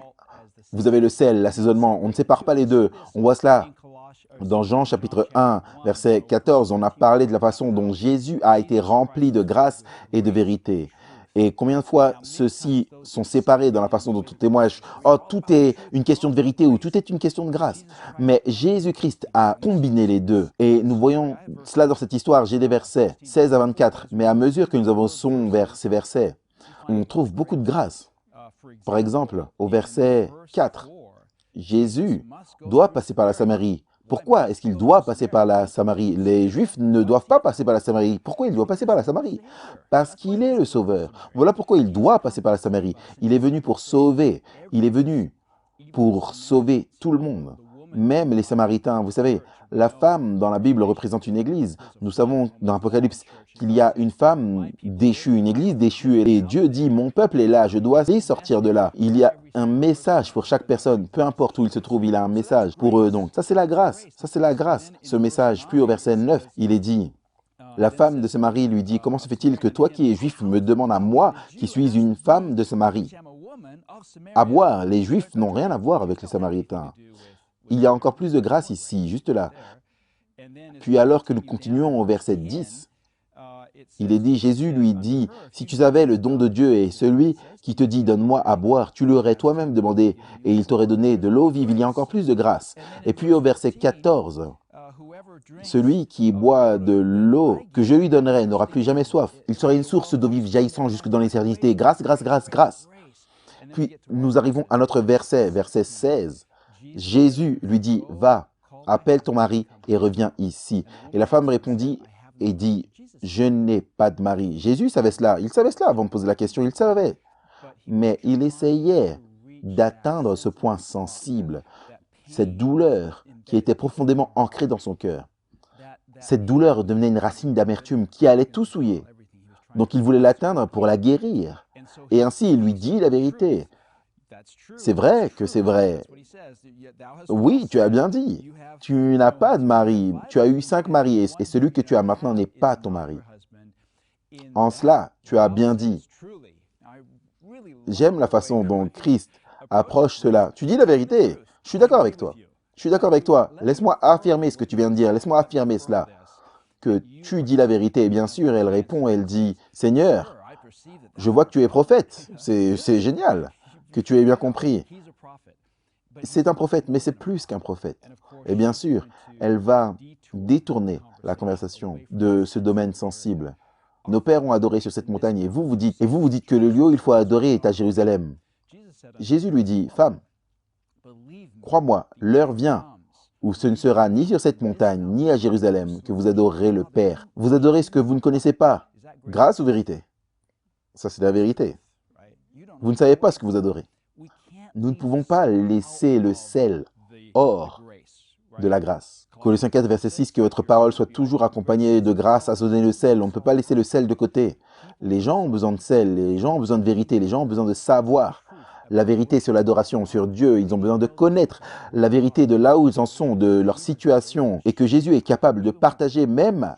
A: vous avez le sel, l'assaisonnement. On ne sépare pas les deux. On voit cela dans Jean chapitre 1, verset 14. On a parlé de la façon dont Jésus a été rempli de grâce et de vérité. Et combien de fois ceux-ci sont séparés dans la façon dont on témoigne. Oh, tout est une question de vérité ou tout est une question de grâce. Mais Jésus-Christ a combiné les deux. Et nous voyons cela dans cette histoire. J'ai des versets 16 à 24. Mais à mesure que nous avançons vers ces versets, on trouve beaucoup de grâce. Par exemple, au verset 4, Jésus doit passer par la Samarie. Pourquoi est-ce qu'il doit passer par la Samarie? Les Juifs ne doivent pas passer par la Samarie. Pourquoi il doit passer par la Samarie? Parce qu'il est le Sauveur. Voilà pourquoi il doit passer par la Samarie. Il est venu pour sauver. Il est venu pour sauver tout le monde. Même les Samaritains. Vous savez, la femme dans la Bible représente une église. Nous savons dans l'Apocalypse qu'il y a une femme déchue, une église déchue. Et Dieu dit, mon peuple est là, je dois les sortir de là. Il y a un message pour chaque personne, peu importe où il se trouve, il a un message pour eux. Donc, ça c'est la grâce, ce message. Puis au verset 9, il est dit, la femme de Samarie lui dit, comment se fait-il que toi qui es juif me demandes à moi, qui suis une femme de Samarie, à boire? Les Juifs n'ont rien à voir avec les Samaritains. Il y a encore plus de grâce ici, juste là. Puis alors que nous continuons au verset 10, il est dit, Jésus lui dit, si tu savais le don de Dieu et celui qui te dit, donne-moi à boire, tu l'aurais toi-même demandé et il t'aurait donné de l'eau vive. Il y a encore plus de grâce. Et puis au verset 14, celui qui boit de l'eau que je lui donnerai n'aura plus jamais soif. Il sera une source d'eau vive jaillissant jusque dans l'éternité. Grâce, grâce, grâce, grâce. Puis nous arrivons à notre verset 16. Jésus lui dit, va, appelle ton mari et reviens ici. Et la femme répondit et dit, je n'ai pas de mari. Jésus savait cela. Il savait cela avant de poser la question. Il savait. Mais il essayait d'atteindre ce point sensible, cette douleur qui était profondément ancrée dans son cœur. Cette douleur devenait une racine d'amertume qui allait tout souiller. Donc il voulait l'atteindre pour la guérir. Et ainsi il lui dit la vérité. C'est vrai que c'est vrai. Oui, tu as bien dit. Tu n'as pas de mari. Tu as eu 5 maris et celui que tu as maintenant n'est pas ton mari. En cela, tu as bien dit. J'aime la façon dont Christ approche cela. Tu dis la vérité. Je suis d'accord avec toi. Je suis d'accord avec toi. Laisse-moi affirmer ce que tu viens de dire. Laisse-moi affirmer cela. Que tu dis la vérité. Et bien sûr, elle répond, elle dit, Seigneur, je vois que tu es prophète. C'est génial que tu aies bien compris. C'est un prophète, mais c'est plus qu'un prophète. Et bien sûr, elle va détourner la conversation de ce domaine sensible. Nos pères ont adoré sur cette montagne et vous vous dites que le lieu où il faut adorer est à Jérusalem. Jésus lui dit, femme, crois-moi, l'heure vient où ce ne sera ni sur cette montagne, ni à Jérusalem que vous adorerez le Père. Vous adorez ce que vous ne connaissez pas. Grâce ou vérité? Ça, c'est la vérité. Vous ne savez pas ce que vous adorez. Nous ne pouvons pas laisser le sel hors de la grâce. Colossiens 4, verset 6, que votre parole soit toujours accompagnée de grâce, assaisonnée de sel. On ne peut pas laisser le sel de côté. Les gens ont besoin de sel, les gens ont besoin de vérité, les gens ont besoin de savoir la vérité sur l'adoration, sur Dieu. Ils ont besoin de connaître la vérité de là où ils en sont, de leur situation, et que Jésus est capable de partager même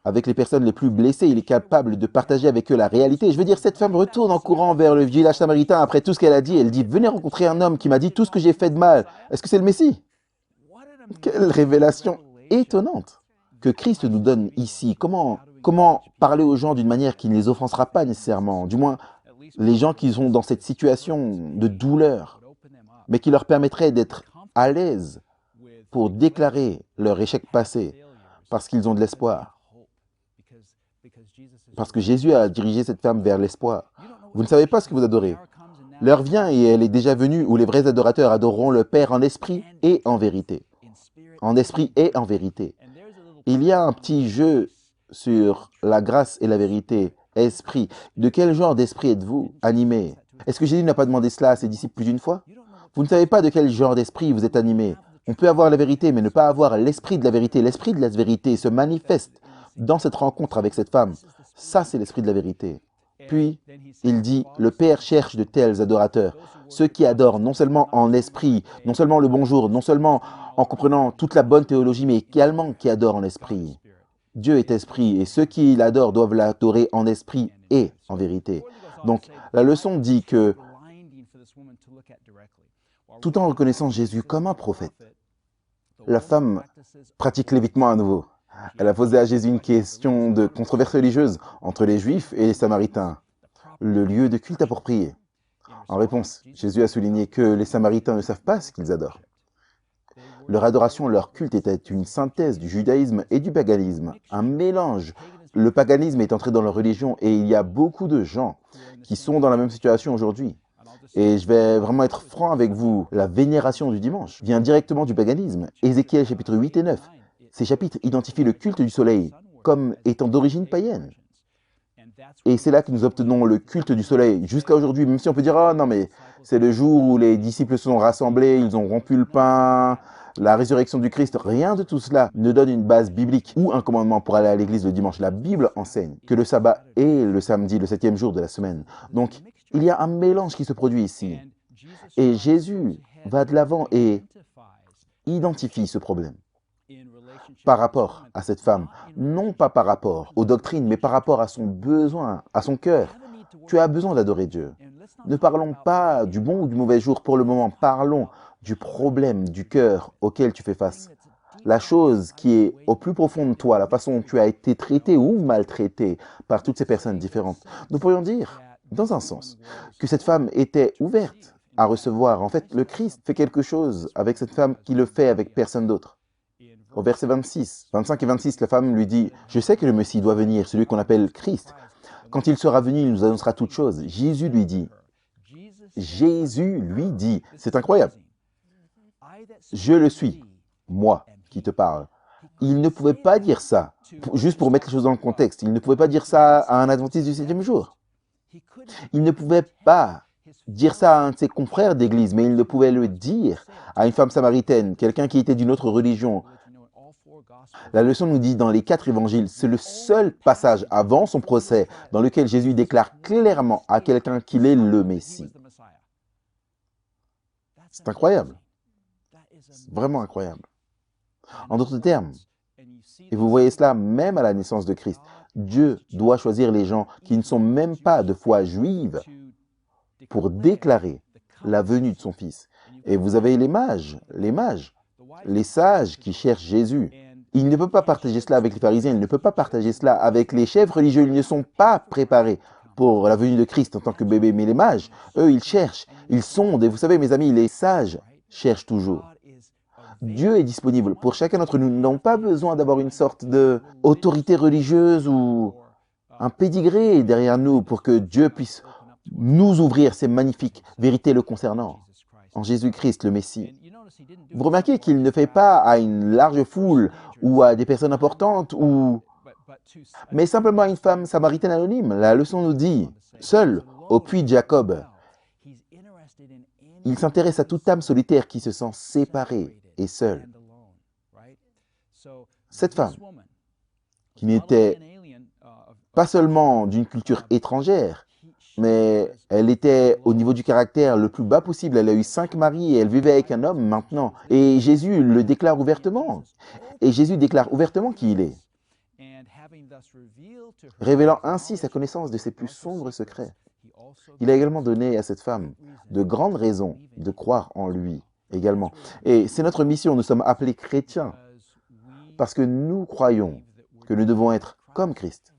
A: avec les personnes les plus blessées. Il est capable de partager avec eux la réalité. Je veux dire, cette femme retourne en courant vers le village samaritain après tout ce qu'elle a dit. Elle dit, venez rencontrer un homme qui m'a dit tout ce que j'ai fait de mal. Est-ce que c'est le Messie? Quelle révélation étonnante que Christ nous donne ici. Comment Comment parler aux gens d'une manière qui ne les offensera pas nécessairement, du moins les gens qui sont dans cette situation de douleur, mais qui leur permettrait d'être à l'aise pour déclarer leur échec passé, parce qu'ils ont de l'espoir. Parce que Jésus a dirigé cette femme vers l'espoir. Vous ne savez pas ce que vous adorez. L'heure vient et elle est déjà venue où les vrais adorateurs adoreront le Père en esprit et en vérité. En esprit et en vérité. Il y a un petit jeu sur la grâce et la vérité. Esprit. De quel genre d'esprit êtes-vous animé? Est-ce que Jésus n'a pas demandé cela à ses disciples plus d'une fois? Vous ne savez pas de quel genre d'esprit vous êtes animé. On peut avoir la vérité, mais ne pas avoir l'esprit de la vérité. L'esprit de la vérité se manifeste dans cette rencontre avec cette femme. Ça, c'est l'esprit de la vérité. Puis, il dit, le Père cherche de tels adorateurs, ceux qui adorent non seulement en esprit, non seulement le bonjour, non seulement en comprenant toute la bonne théologie, mais également qui adorent en esprit. Dieu est esprit, et ceux qui l'adorent doivent l'adorer en esprit et en vérité. Donc, la leçon dit que, tout en reconnaissant Jésus comme un prophète, la femme pratique l'évitement à nouveau. Elle a posé à Jésus une question de controverse religieuse entre les Juifs et les Samaritains. Le lieu de culte approprié. En réponse, Jésus a souligné que les Samaritains ne savent pas ce qu'ils adorent. Leur adoration, leur culte était une synthèse du judaïsme et du paganisme, un mélange. Le paganisme est entré dans leur religion et il y a beaucoup de gens qui sont dans la même situation aujourd'hui. Et je vais vraiment être franc avec vous, la vénération du dimanche vient directement du paganisme. Ézéchiel chapitre 8 et 9. Ces chapitres identifient le culte du soleil comme étant d'origine païenne. Et c'est là que nous obtenons le culte du soleil jusqu'à aujourd'hui, même si on peut dire « Ah non, mais c'est le jour où les disciples se sont rassemblés, ils ont rompu le pain, la résurrection du Christ ». Rien de tout cela ne donne une base biblique ou un commandement pour aller à l'église le dimanche. La Bible enseigne que le sabbat est le samedi, le 7e jour de la semaine. Donc, il y a un mélange qui se produit ici. Et Jésus va de l'avant et identifie ce problème par rapport à cette femme, non pas par rapport aux doctrines, mais par rapport à son besoin, à son cœur. Tu as besoin d'adorer Dieu. Ne parlons pas du bon ou du mauvais jour pour le moment, parlons du problème du cœur auquel tu fais face. La chose qui est au plus profond de toi, la façon dont tu as été traité ou maltraité par toutes ces personnes différentes. Nous pourrions dire, dans un sens, que cette femme était ouverte à recevoir. En fait, le Christ fait quelque chose avec cette femme qui le fait avec personne d'autre. Au verset 25 et 26, la femme lui dit « Je sais que le Messie doit venir, celui qu'on appelle Christ. Quand il sera venu, il nous annoncera toutes choses. » Jésus lui dit, c'est incroyable. « Je le suis, moi qui te parle. » Il ne pouvait pas dire ça, juste pour mettre les choses dans le contexte. Il ne pouvait pas dire ça à un adventiste du 7e jour. Il ne pouvait pas dire ça à un de ses confrères d'église, mais il ne pouvait le dire à une femme samaritaine, quelqu'un qui était d'une autre religion. La leçon nous dit dans les 4 évangiles, c'est le seul passage avant son procès dans lequel Jésus déclare clairement à quelqu'un qu'il est le Messie. C'est incroyable. C'est vraiment incroyable. En d'autres termes, et vous voyez cela même à la naissance de Christ, Dieu doit choisir les gens qui ne sont même pas de foi juive pour déclarer la venue de son Fils. Et vous avez les mages, les sages qui cherchent Jésus. Il ne peut pas partager cela avec les pharisiens, il ne peut pas partager cela avec les chefs religieux. Ils ne sont pas préparés pour la venue de Christ en tant que bébé. Mais les mages, eux, ils cherchent, ils sondent. Et vous savez, mes amis, les sages cherchent toujours. Dieu est disponible pour chacun d'entre nous. Nous n'avons pas besoin d'avoir une sorte d'autorité religieuse ou un pédigré derrière nous pour que Dieu puisse nous ouvrir ces magnifiques vérités le concernant en Jésus-Christ, le Messie. Vous remarquez qu'il ne fait pas à une large foule ou à des personnes importantes, mais simplement à une femme samaritaine anonyme. La leçon nous dit, seul au puits de Jacob, il s'intéresse à toute âme solitaire qui se sent séparée et seule. Cette femme, qui n'était pas seulement d'une culture étrangère, mais elle était au niveau du caractère le plus bas possible. Elle a eu 5 maris et elle vivait avec un homme maintenant. Et Jésus le déclare ouvertement. Et Jésus déclare ouvertement qui il est, révélant ainsi sa connaissance de ses plus sombres secrets. Il a également donné à cette femme de grandes raisons de croire en lui également. Et c'est notre mission, nous sommes appelés chrétiens parce que nous croyons que nous devons être comme Christ.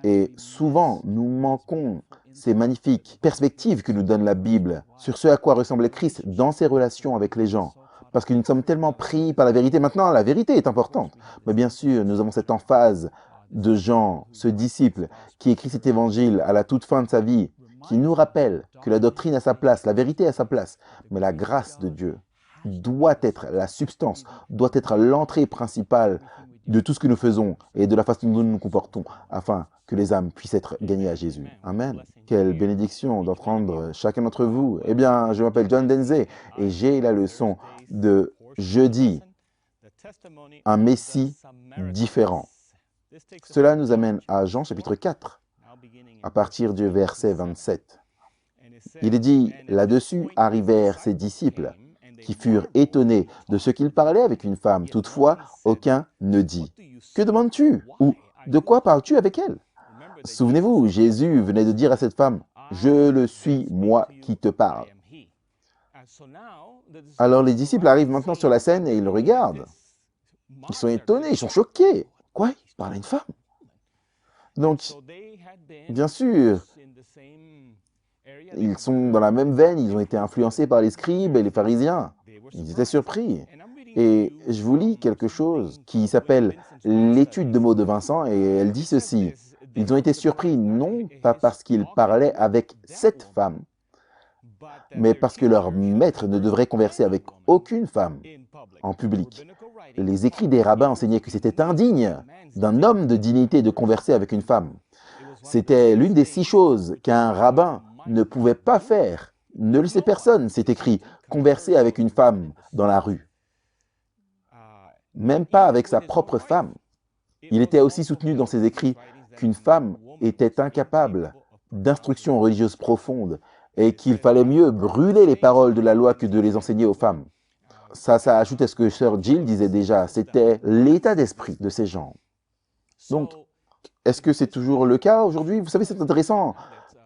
A: Et souvent, nous manquons ces magnifiques perspectives que nous donne la Bible sur ce à quoi ressemblait Christ dans ses relations avec les gens. Parce que nous sommes tellement pris par la vérité. Maintenant, la vérité est importante. Mais bien sûr, nous avons cette emphase de Jean, ce disciple, qui écrit cet évangile à la toute fin de sa vie, qui nous rappelle que la doctrine a sa place, la vérité a sa place, mais la grâce de Dieu doit être la substance, doit être l'entrée principale de tout ce que nous faisons et de la façon dont nous nous comportons, afin que les âmes puissent être gagnées à Jésus. Amen. Quelle bénédiction d'entendre chacun d'entre vous. Eh bien, je m'appelle John Denze et j'ai la leçon de jeudi, un Messie différent. Cela nous amène à Jean chapitre 4, à partir du verset 27. Il est dit, là-dessus arrivèrent ses disciples, qui furent étonnés de ce qu'il parlait avec une femme. Toutefois, aucun ne dit, « Que demandes-tu » ou « De quoi parles-tu avec elle » Souvenez-vous, Jésus venait de dire à cette femme, « Je le suis, moi qui te parle. » Alors les disciples arrivent maintenant sur la scène et ils le regardent. Ils sont étonnés, ils sont choqués. Quoi? Il parle à une femme? Donc, bien sûr, ils sont dans la même veine, ils ont été influencés par les scribes et les pharisiens. Ils étaient surpris. Et je vous lis quelque chose qui s'appelle l'étude de mots de Vincent et elle dit ceci. Ils ont été surpris non pas parce qu'ils parlaient avec cette femme, mais parce que leur maître ne devrait converser avec aucune femme en public. Les écrits des rabbins enseignaient que c'était indigne d'un homme de dignité de converser avec une femme. C'était l'une des 6 choses qu'un rabbin ne pouvait pas faire. Ne le sait personne, c'est écrit, converser avec une femme dans la rue. Même pas avec sa propre femme. Il était aussi soutenu dans ses écrits qu'une femme était incapable d'instruction religieuse profonde et qu'il fallait mieux brûler les paroles de la loi que de les enseigner aux femmes. Ça ajoute à ce que Sœur Jill disait déjà, c'était l'état d'esprit de ces gens. Donc, est-ce que c'est toujours le cas aujourd'hui? Vous savez, c'est intéressant.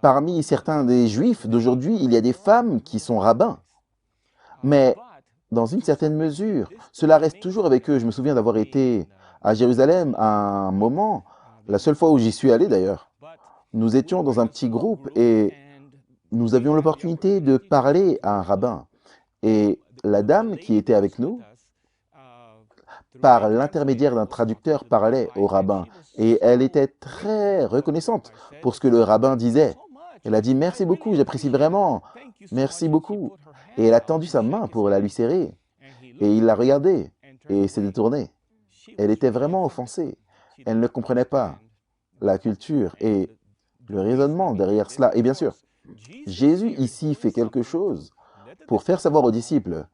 A: Parmi certains des juifs d'aujourd'hui, il y a des femmes qui sont rabbins. Mais dans une certaine mesure, cela reste toujours avec eux. Je me souviens d'avoir été à Jérusalem à un moment, la seule fois où j'y suis allé d'ailleurs. Nous étions dans un petit groupe et nous avions l'opportunité de parler à un rabbin. Et la dame qui était avec nous, par l'intermédiaire d'un traducteur, parlait au rabbin. Et elle était très reconnaissante pour ce que le rabbin disait. Elle a dit « Merci beaucoup, j'apprécie vraiment. Merci beaucoup. » Et elle a tendu sa main pour la lui serrer. Et il l'a regardée et s'est détourné. Elle était vraiment offensée. Elle ne comprenait pas la culture et le raisonnement derrière cela. Et bien sûr, Jésus ici fait quelque chose pour faire savoir aux disciples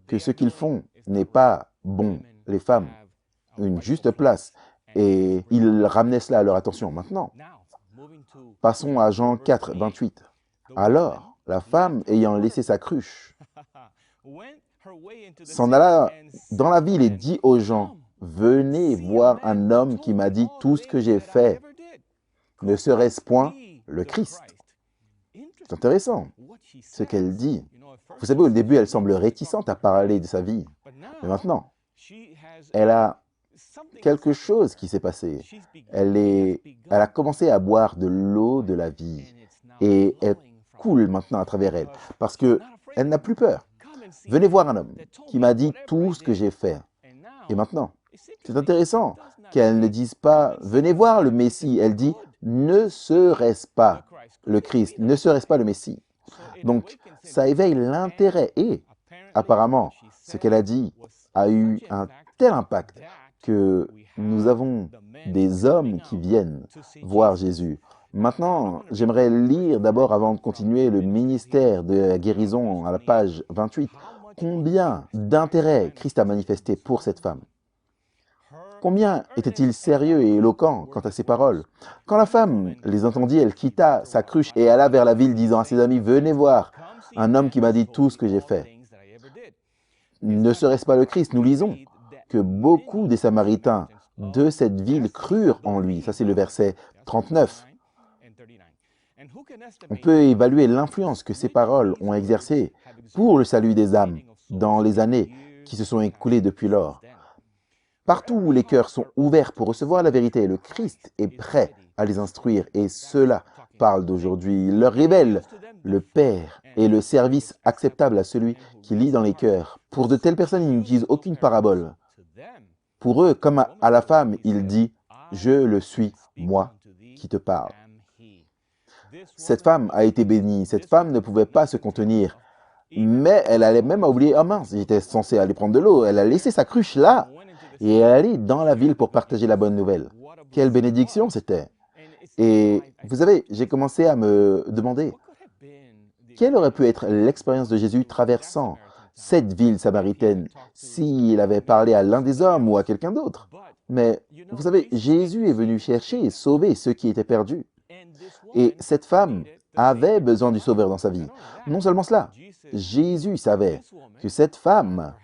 A: que ce qu'ils font n'est pas bon. Les femmes ont une juste place et il ramenait cela à leur attention. Maintenant, passons à Jean 4, 28. Alors, la femme, ayant laissé sa cruche, s'en alla dans la ville et dit aux gens, « Venez voir un homme qui m'a dit tout ce que j'ai fait. Ne serait-ce point le Christ ?» C'est intéressant ce qu'elle dit. Vous savez, au début, elle semble réticente à parler de sa vie. Mais maintenant, elle a quelque chose qui s'est passé. Elle a commencé à boire de l'eau de la vie. Et elle coule maintenant à travers elle. Parce qu'elle n'a plus peur. Venez voir un homme qui m'a dit tout ce que j'ai fait. Et maintenant, c'est intéressant qu'elle ne dise pas « Venez voir le Messie ». Elle dit « Ne serait-ce pas le Christ, ne serait-ce pas le Messie ». Donc, ça éveille l'intérêt. Et apparemment, ce qu'elle a dit a eu un tel impact que nous avons des hommes qui viennent voir Jésus. Maintenant, j'aimerais lire d'abord, avant de continuer, le ministère de la guérison à la page 28. Combien d'intérêt Christ a manifesté pour cette femme? Combien était-il sérieux et éloquent quant à ses paroles? Quand la femme les entendit, elle quitta sa cruche et alla vers la ville disant à ses amis, « Venez voir un homme qui m'a dit tout ce que j'ai fait. » Ne serait-ce pas le Christ? Nous lisons que beaucoup des Samaritains de cette ville crurent en lui. Ça, c'est le verset 39. On peut évaluer l'influence que ces paroles ont exercée pour le salut des âmes dans les années qui se sont écoulées depuis lors. Partout où les cœurs sont ouverts pour recevoir la vérité, le Christ est prêt à les instruire. Et cela parle d'aujourd'hui. Il leur révèle le Père et le service acceptable à celui qui lit dans les cœurs. Pour de telles personnes, il n'utilise aucune parabole. Pour eux, comme à la femme, il dit « Je le suis, moi, qui te parle ». Cette femme a été bénie. Cette femme ne pouvait pas se contenir. Mais elle allait même à oublier « Ah mince, j'étais censé aller prendre de l'eau ». Elle a laissé sa cruche là. Et elle allait dans la ville pour partager la bonne nouvelle. Quelle bénédiction c'était! Et vous savez, j'ai commencé à me demander quelle aurait pu être l'expérience de Jésus traversant cette ville samaritaine s'il avait parlé à l'un des hommes ou à quelqu'un d'autre. Mais vous savez, Jésus est venu chercher et sauver ceux qui étaient perdus. Et cette femme avait besoin du Sauveur dans sa vie. Non seulement cela, Jésus savait que cette femme,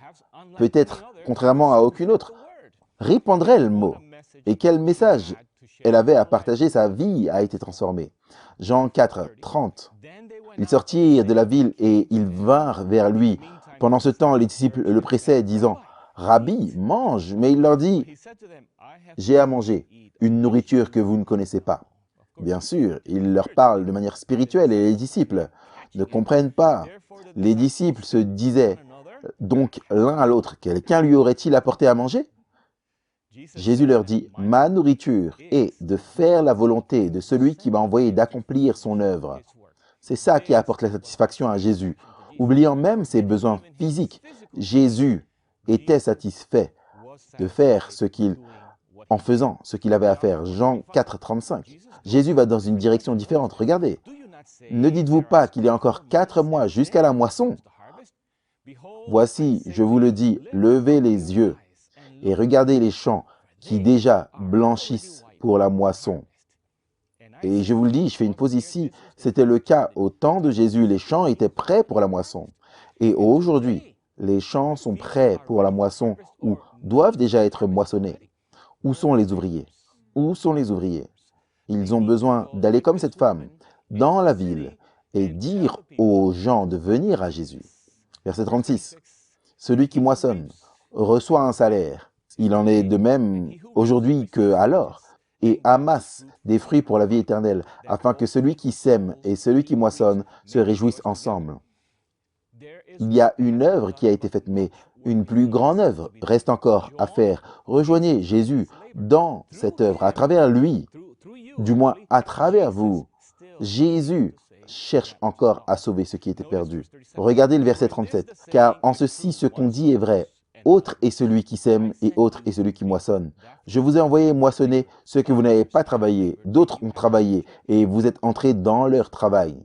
A: peut-être contrairement à aucune autre, répandrait le mot. Et quel message elle avait à partager, sa vie a été transformée. Jean 4, 30. Ils sortirent de la ville et ils vinrent vers lui. Pendant ce temps, les disciples le pressaient, disant « Rabbi, mange !» Mais il leur dit « J'ai à manger, une nourriture que vous ne connaissez pas. » Bien sûr, il leur parle de manière spirituelle et les disciples ne comprennent pas. Les disciples se disaient donc l'un à l'autre « Quelqu'un lui aurait-il apporté à manger ?» Jésus leur dit « Ma nourriture est de faire la volonté de celui qui m'a envoyé d'accomplir son œuvre. » C'est ça qui apporte la satisfaction à Jésus. Oubliant même ses besoins physiques, Jésus était satisfait de faire en faisant ce qu'il avait à faire. Jean 4, 35. Jésus va dans une direction différente. Regardez, ne dites-vous pas qu'il y a encore 4 mois jusqu'à la moisson? Voici, je vous le dis, levez les yeux et regardez les champs qui déjà blanchissent pour la moisson. Et je vous le dis, je fais une pause ici, c'était le cas au temps de Jésus, les champs étaient prêts pour la moisson. Et aujourd'hui, les champs sont prêts pour la moisson ou doivent déjà être moissonnés. Où sont les ouvriers? Où sont les ouvriers? Ils ont besoin d'aller comme cette femme, dans la ville, et dire aux gens de venir à Jésus. Verset 36. Celui qui moissonne reçoit un salaire. Il en est de même aujourd'hui qu'alors, et amasse des fruits pour la vie éternelle, afin que celui qui sème et celui qui moissonne se réjouissent ensemble. Il y a une œuvre qui a été faite, mais une plus grande œuvre reste encore à faire. Rejoignez Jésus dans cette œuvre, à travers lui, du moins à travers vous. Jésus cherche encore à sauver ceux qui étaient perdus. Regardez le verset 37. « Car en ceci, ce qu'on dit est vrai. Autre est celui qui sème et autre est celui qui moissonne. Je vous ai envoyé moissonner ce que vous n'avez pas travaillé. D'autres ont travaillé et vous êtes entrés dans leur travail. »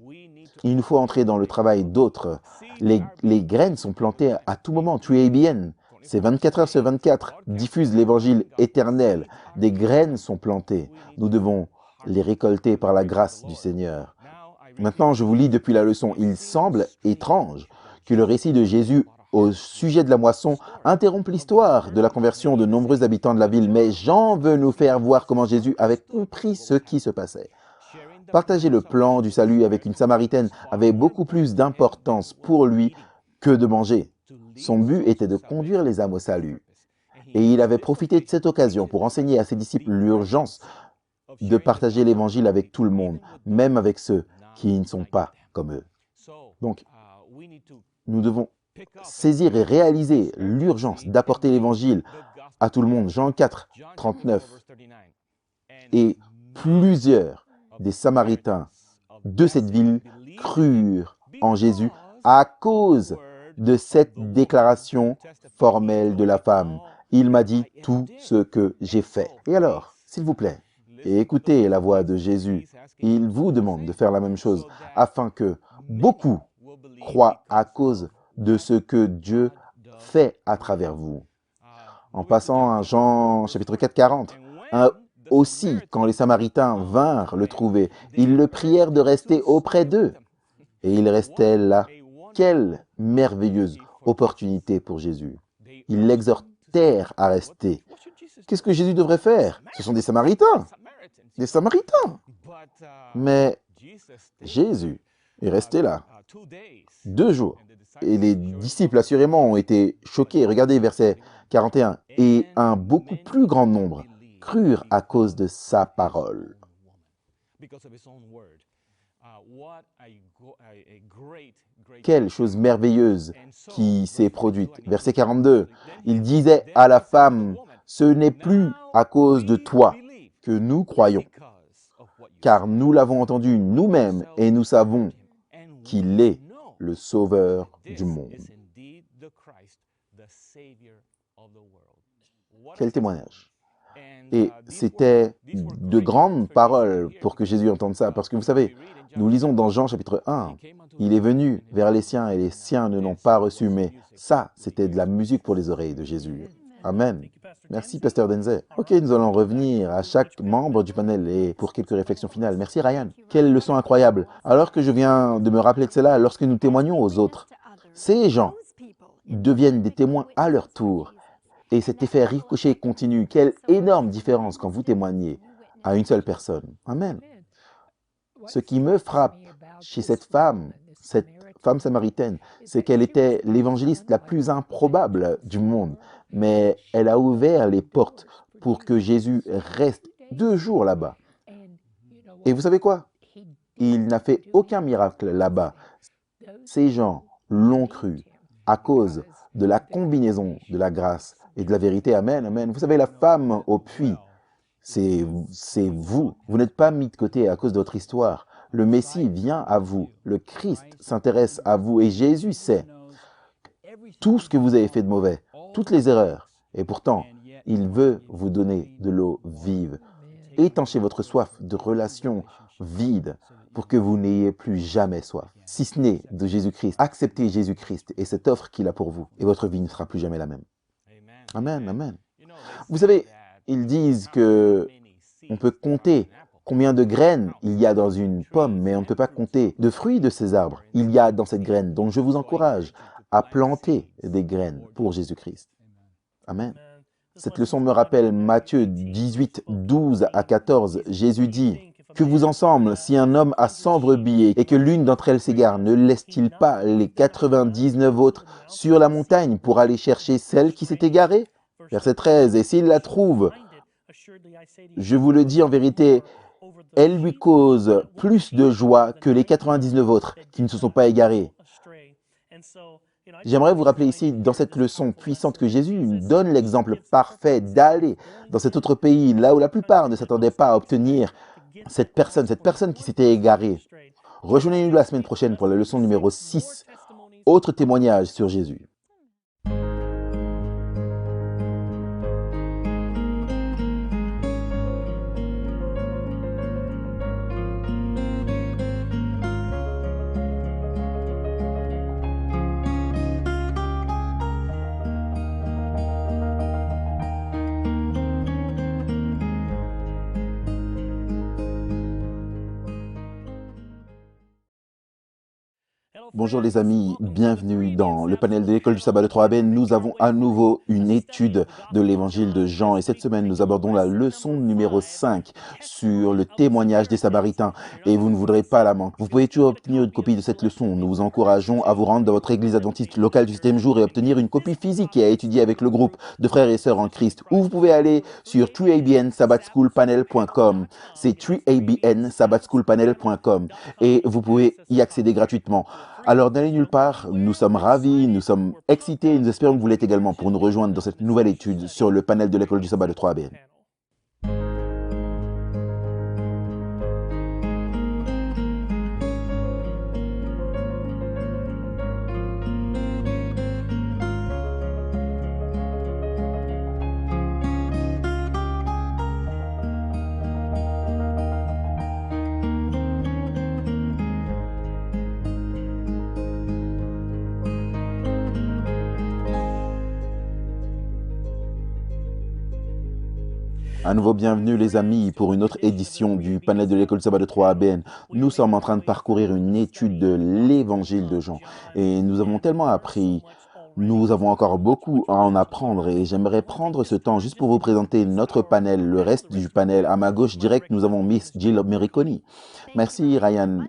A: Il nous faut entrer dans le travail d'autres. Les graines sont plantées à tout moment. Tu es bien. C'est 24 heures sur 24. Diffuse l'évangile éternel. Des graines sont plantées. Nous devons les récolter par la grâce du Seigneur. Maintenant, je vous lis depuis la leçon. Il semble étrange que le récit de Jésus au sujet de la moisson interrompt l'histoire de la conversion de nombreux habitants de la ville. Mais Jean veut nous faire voir comment Jésus avait compris ce qui se passait. Partager le plan du salut avec une Samaritaine avait beaucoup plus d'importance pour lui que de manger. Son but était de conduire les âmes au salut. Et il avait profité de cette occasion pour enseigner à ses disciples l'urgence de partager l'évangile avec tout le monde, même avec ceux qui ne sont pas comme eux. Donc, nous devons saisir et réaliser l'urgence d'apporter l'évangile à tout le monde. Jean 4, 39. Et plusieurs des Samaritains de cette ville crurent en Jésus à cause de cette déclaration formelle de la femme. Il m'a dit tout ce que j'ai fait. Et alors, s'il vous plaît, écoutez la voix de Jésus. Il vous demande de faire la même chose afin que beaucoup croient à cause de ce que Dieu fait à travers vous. En passant à Jean chapitre 4, 40, aussi, quand les Samaritains vinrent le trouver, ils le prièrent de rester auprès d'eux. Et il restait là. Quelle merveilleuse opportunité pour Jésus. Ils l'exhortèrent à rester. Qu'est-ce que Jésus devrait faire? Ce sont des Samaritains. Des Samaritains. Mais Jésus est resté là 2 jours. Et les disciples, assurément, ont été choqués. Regardez verset 41. Et un beaucoup plus grand nombre crurent à cause de sa parole. Quelle chose merveilleuse qui s'est produite. Verset 42, il disait à la femme, « Ce n'est plus à cause de toi que nous croyons, car nous l'avons entendu nous-mêmes et nous savons qu'il est le Sauveur du monde. » Quel témoignage! Et c'était de grandes paroles pour que Jésus entende ça. Parce que vous savez, nous lisons dans Jean chapitre 1, il est venu vers les siens et les siens ne l'ont pas reçu. Mais ça, c'était de la musique pour les oreilles de Jésus. Amen. Merci, Pasteur Denzel. Ok, nous allons revenir à chaque membre du panel et pour quelques réflexions finales. Merci, Ryan. Quelle leçon incroyable. Alors que je viens de me rappeler de cela, lorsque nous témoignons aux autres, ces gens deviennent des témoins à leur tour. Et cet effet ricochet continue. Quelle énorme différence quand vous témoignez à une seule personne. Amen. Ce qui me frappe chez cette femme samaritaine, c'est qu'elle était l'évangéliste la plus improbable du monde. Mais elle a ouvert les portes pour que Jésus reste 2 jours là-bas. Et vous savez quoi? Il n'a fait aucun miracle là-bas. Ces gens l'ont cru à cause de la combinaison de la grâce et de la vérité. Amen, amen. Vous savez, la femme au puits, c'est vous. Vous n'êtes pas mis de côté à cause de votre histoire. Le Messie vient à vous. Le Christ s'intéresse à vous. Et Jésus sait tout ce que vous avez fait de mauvais, toutes les erreurs. Et pourtant, il veut vous donner de l'eau vive. Étanchez votre soif de relations vides pour que vous n'ayez plus jamais soif. Si ce n'est de Jésus-Christ, acceptez Jésus-Christ et cette offre qu'il a pour vous. Et votre vie ne sera plus jamais la même. Amen, amen. Vous savez, ils disent que on peut compter combien de graines il y a dans une pomme, mais on ne peut pas compter de fruits de ces arbres il y a dans cette graine. Donc je vous encourage à planter des graines pour Jésus-Christ. Amen. Cette leçon me rappelle Matthieu 18, 12 à 14. Jésus dit, « Que vous ensemble, si un homme a 100 brebis et que l'une d'entre elles s'égare, ne laisse-t-il pas les 99 autres sur la montagne pour aller chercher celle qui s'est égarée ?» Verset 13, « Et s'il la trouve, je vous le dis en vérité, elle lui cause plus de joie que les 99 autres qui ne se sont pas égarés. » J'aimerais vous rappeler ici, dans cette leçon puissante, que Jésus donne l'exemple parfait d'aller dans cet autre pays, là où la plupart ne s'attendaient pas à obtenir cette personne qui s'était égarée. Rejoignez-nous la semaine prochaine pour la leçon numéro 6, autre témoignage sur Jésus. Bonjour les amis, bienvenue dans le panel de l'école du sabbat de 3ABN. Nous avons à nouveau une étude de l'évangile de Jean et cette semaine nous abordons la leçon numéro 5 sur le témoignage des Samaritains et vous ne voudrez pas la manquer. Vous pouvez toujours obtenir une copie de cette leçon. Nous vous encourageons à vous rendre dans votre église adventiste locale du 7e jour et obtenir une copie physique et à étudier avec le groupe de frères et sœurs en Christ. Ou vous pouvez aller sur 3abnsabbatschoolpanel.com. C'est 3abnsabbatschoolpanel.com et vous pouvez y accéder gratuitement. Alors, n'allez nulle part, nous sommes ravis, nous sommes excités et nous espérons que vous l'êtes également pour nous rejoindre dans cette nouvelle étude sur le panel de l'école du sabbat de 3ABN. À nouveau, bienvenue les amis pour une autre édition du panel de l'école du sabbat de 3ABN. Nous sommes en train de parcourir une étude de l'évangile de Jean et nous avons tellement appris. Nous avons encore beaucoup à en apprendre et j'aimerais prendre ce temps juste pour vous présenter notre panel, le reste du panel. À ma gauche direct, nous avons Miss Jill Mericoni. Merci Ryan.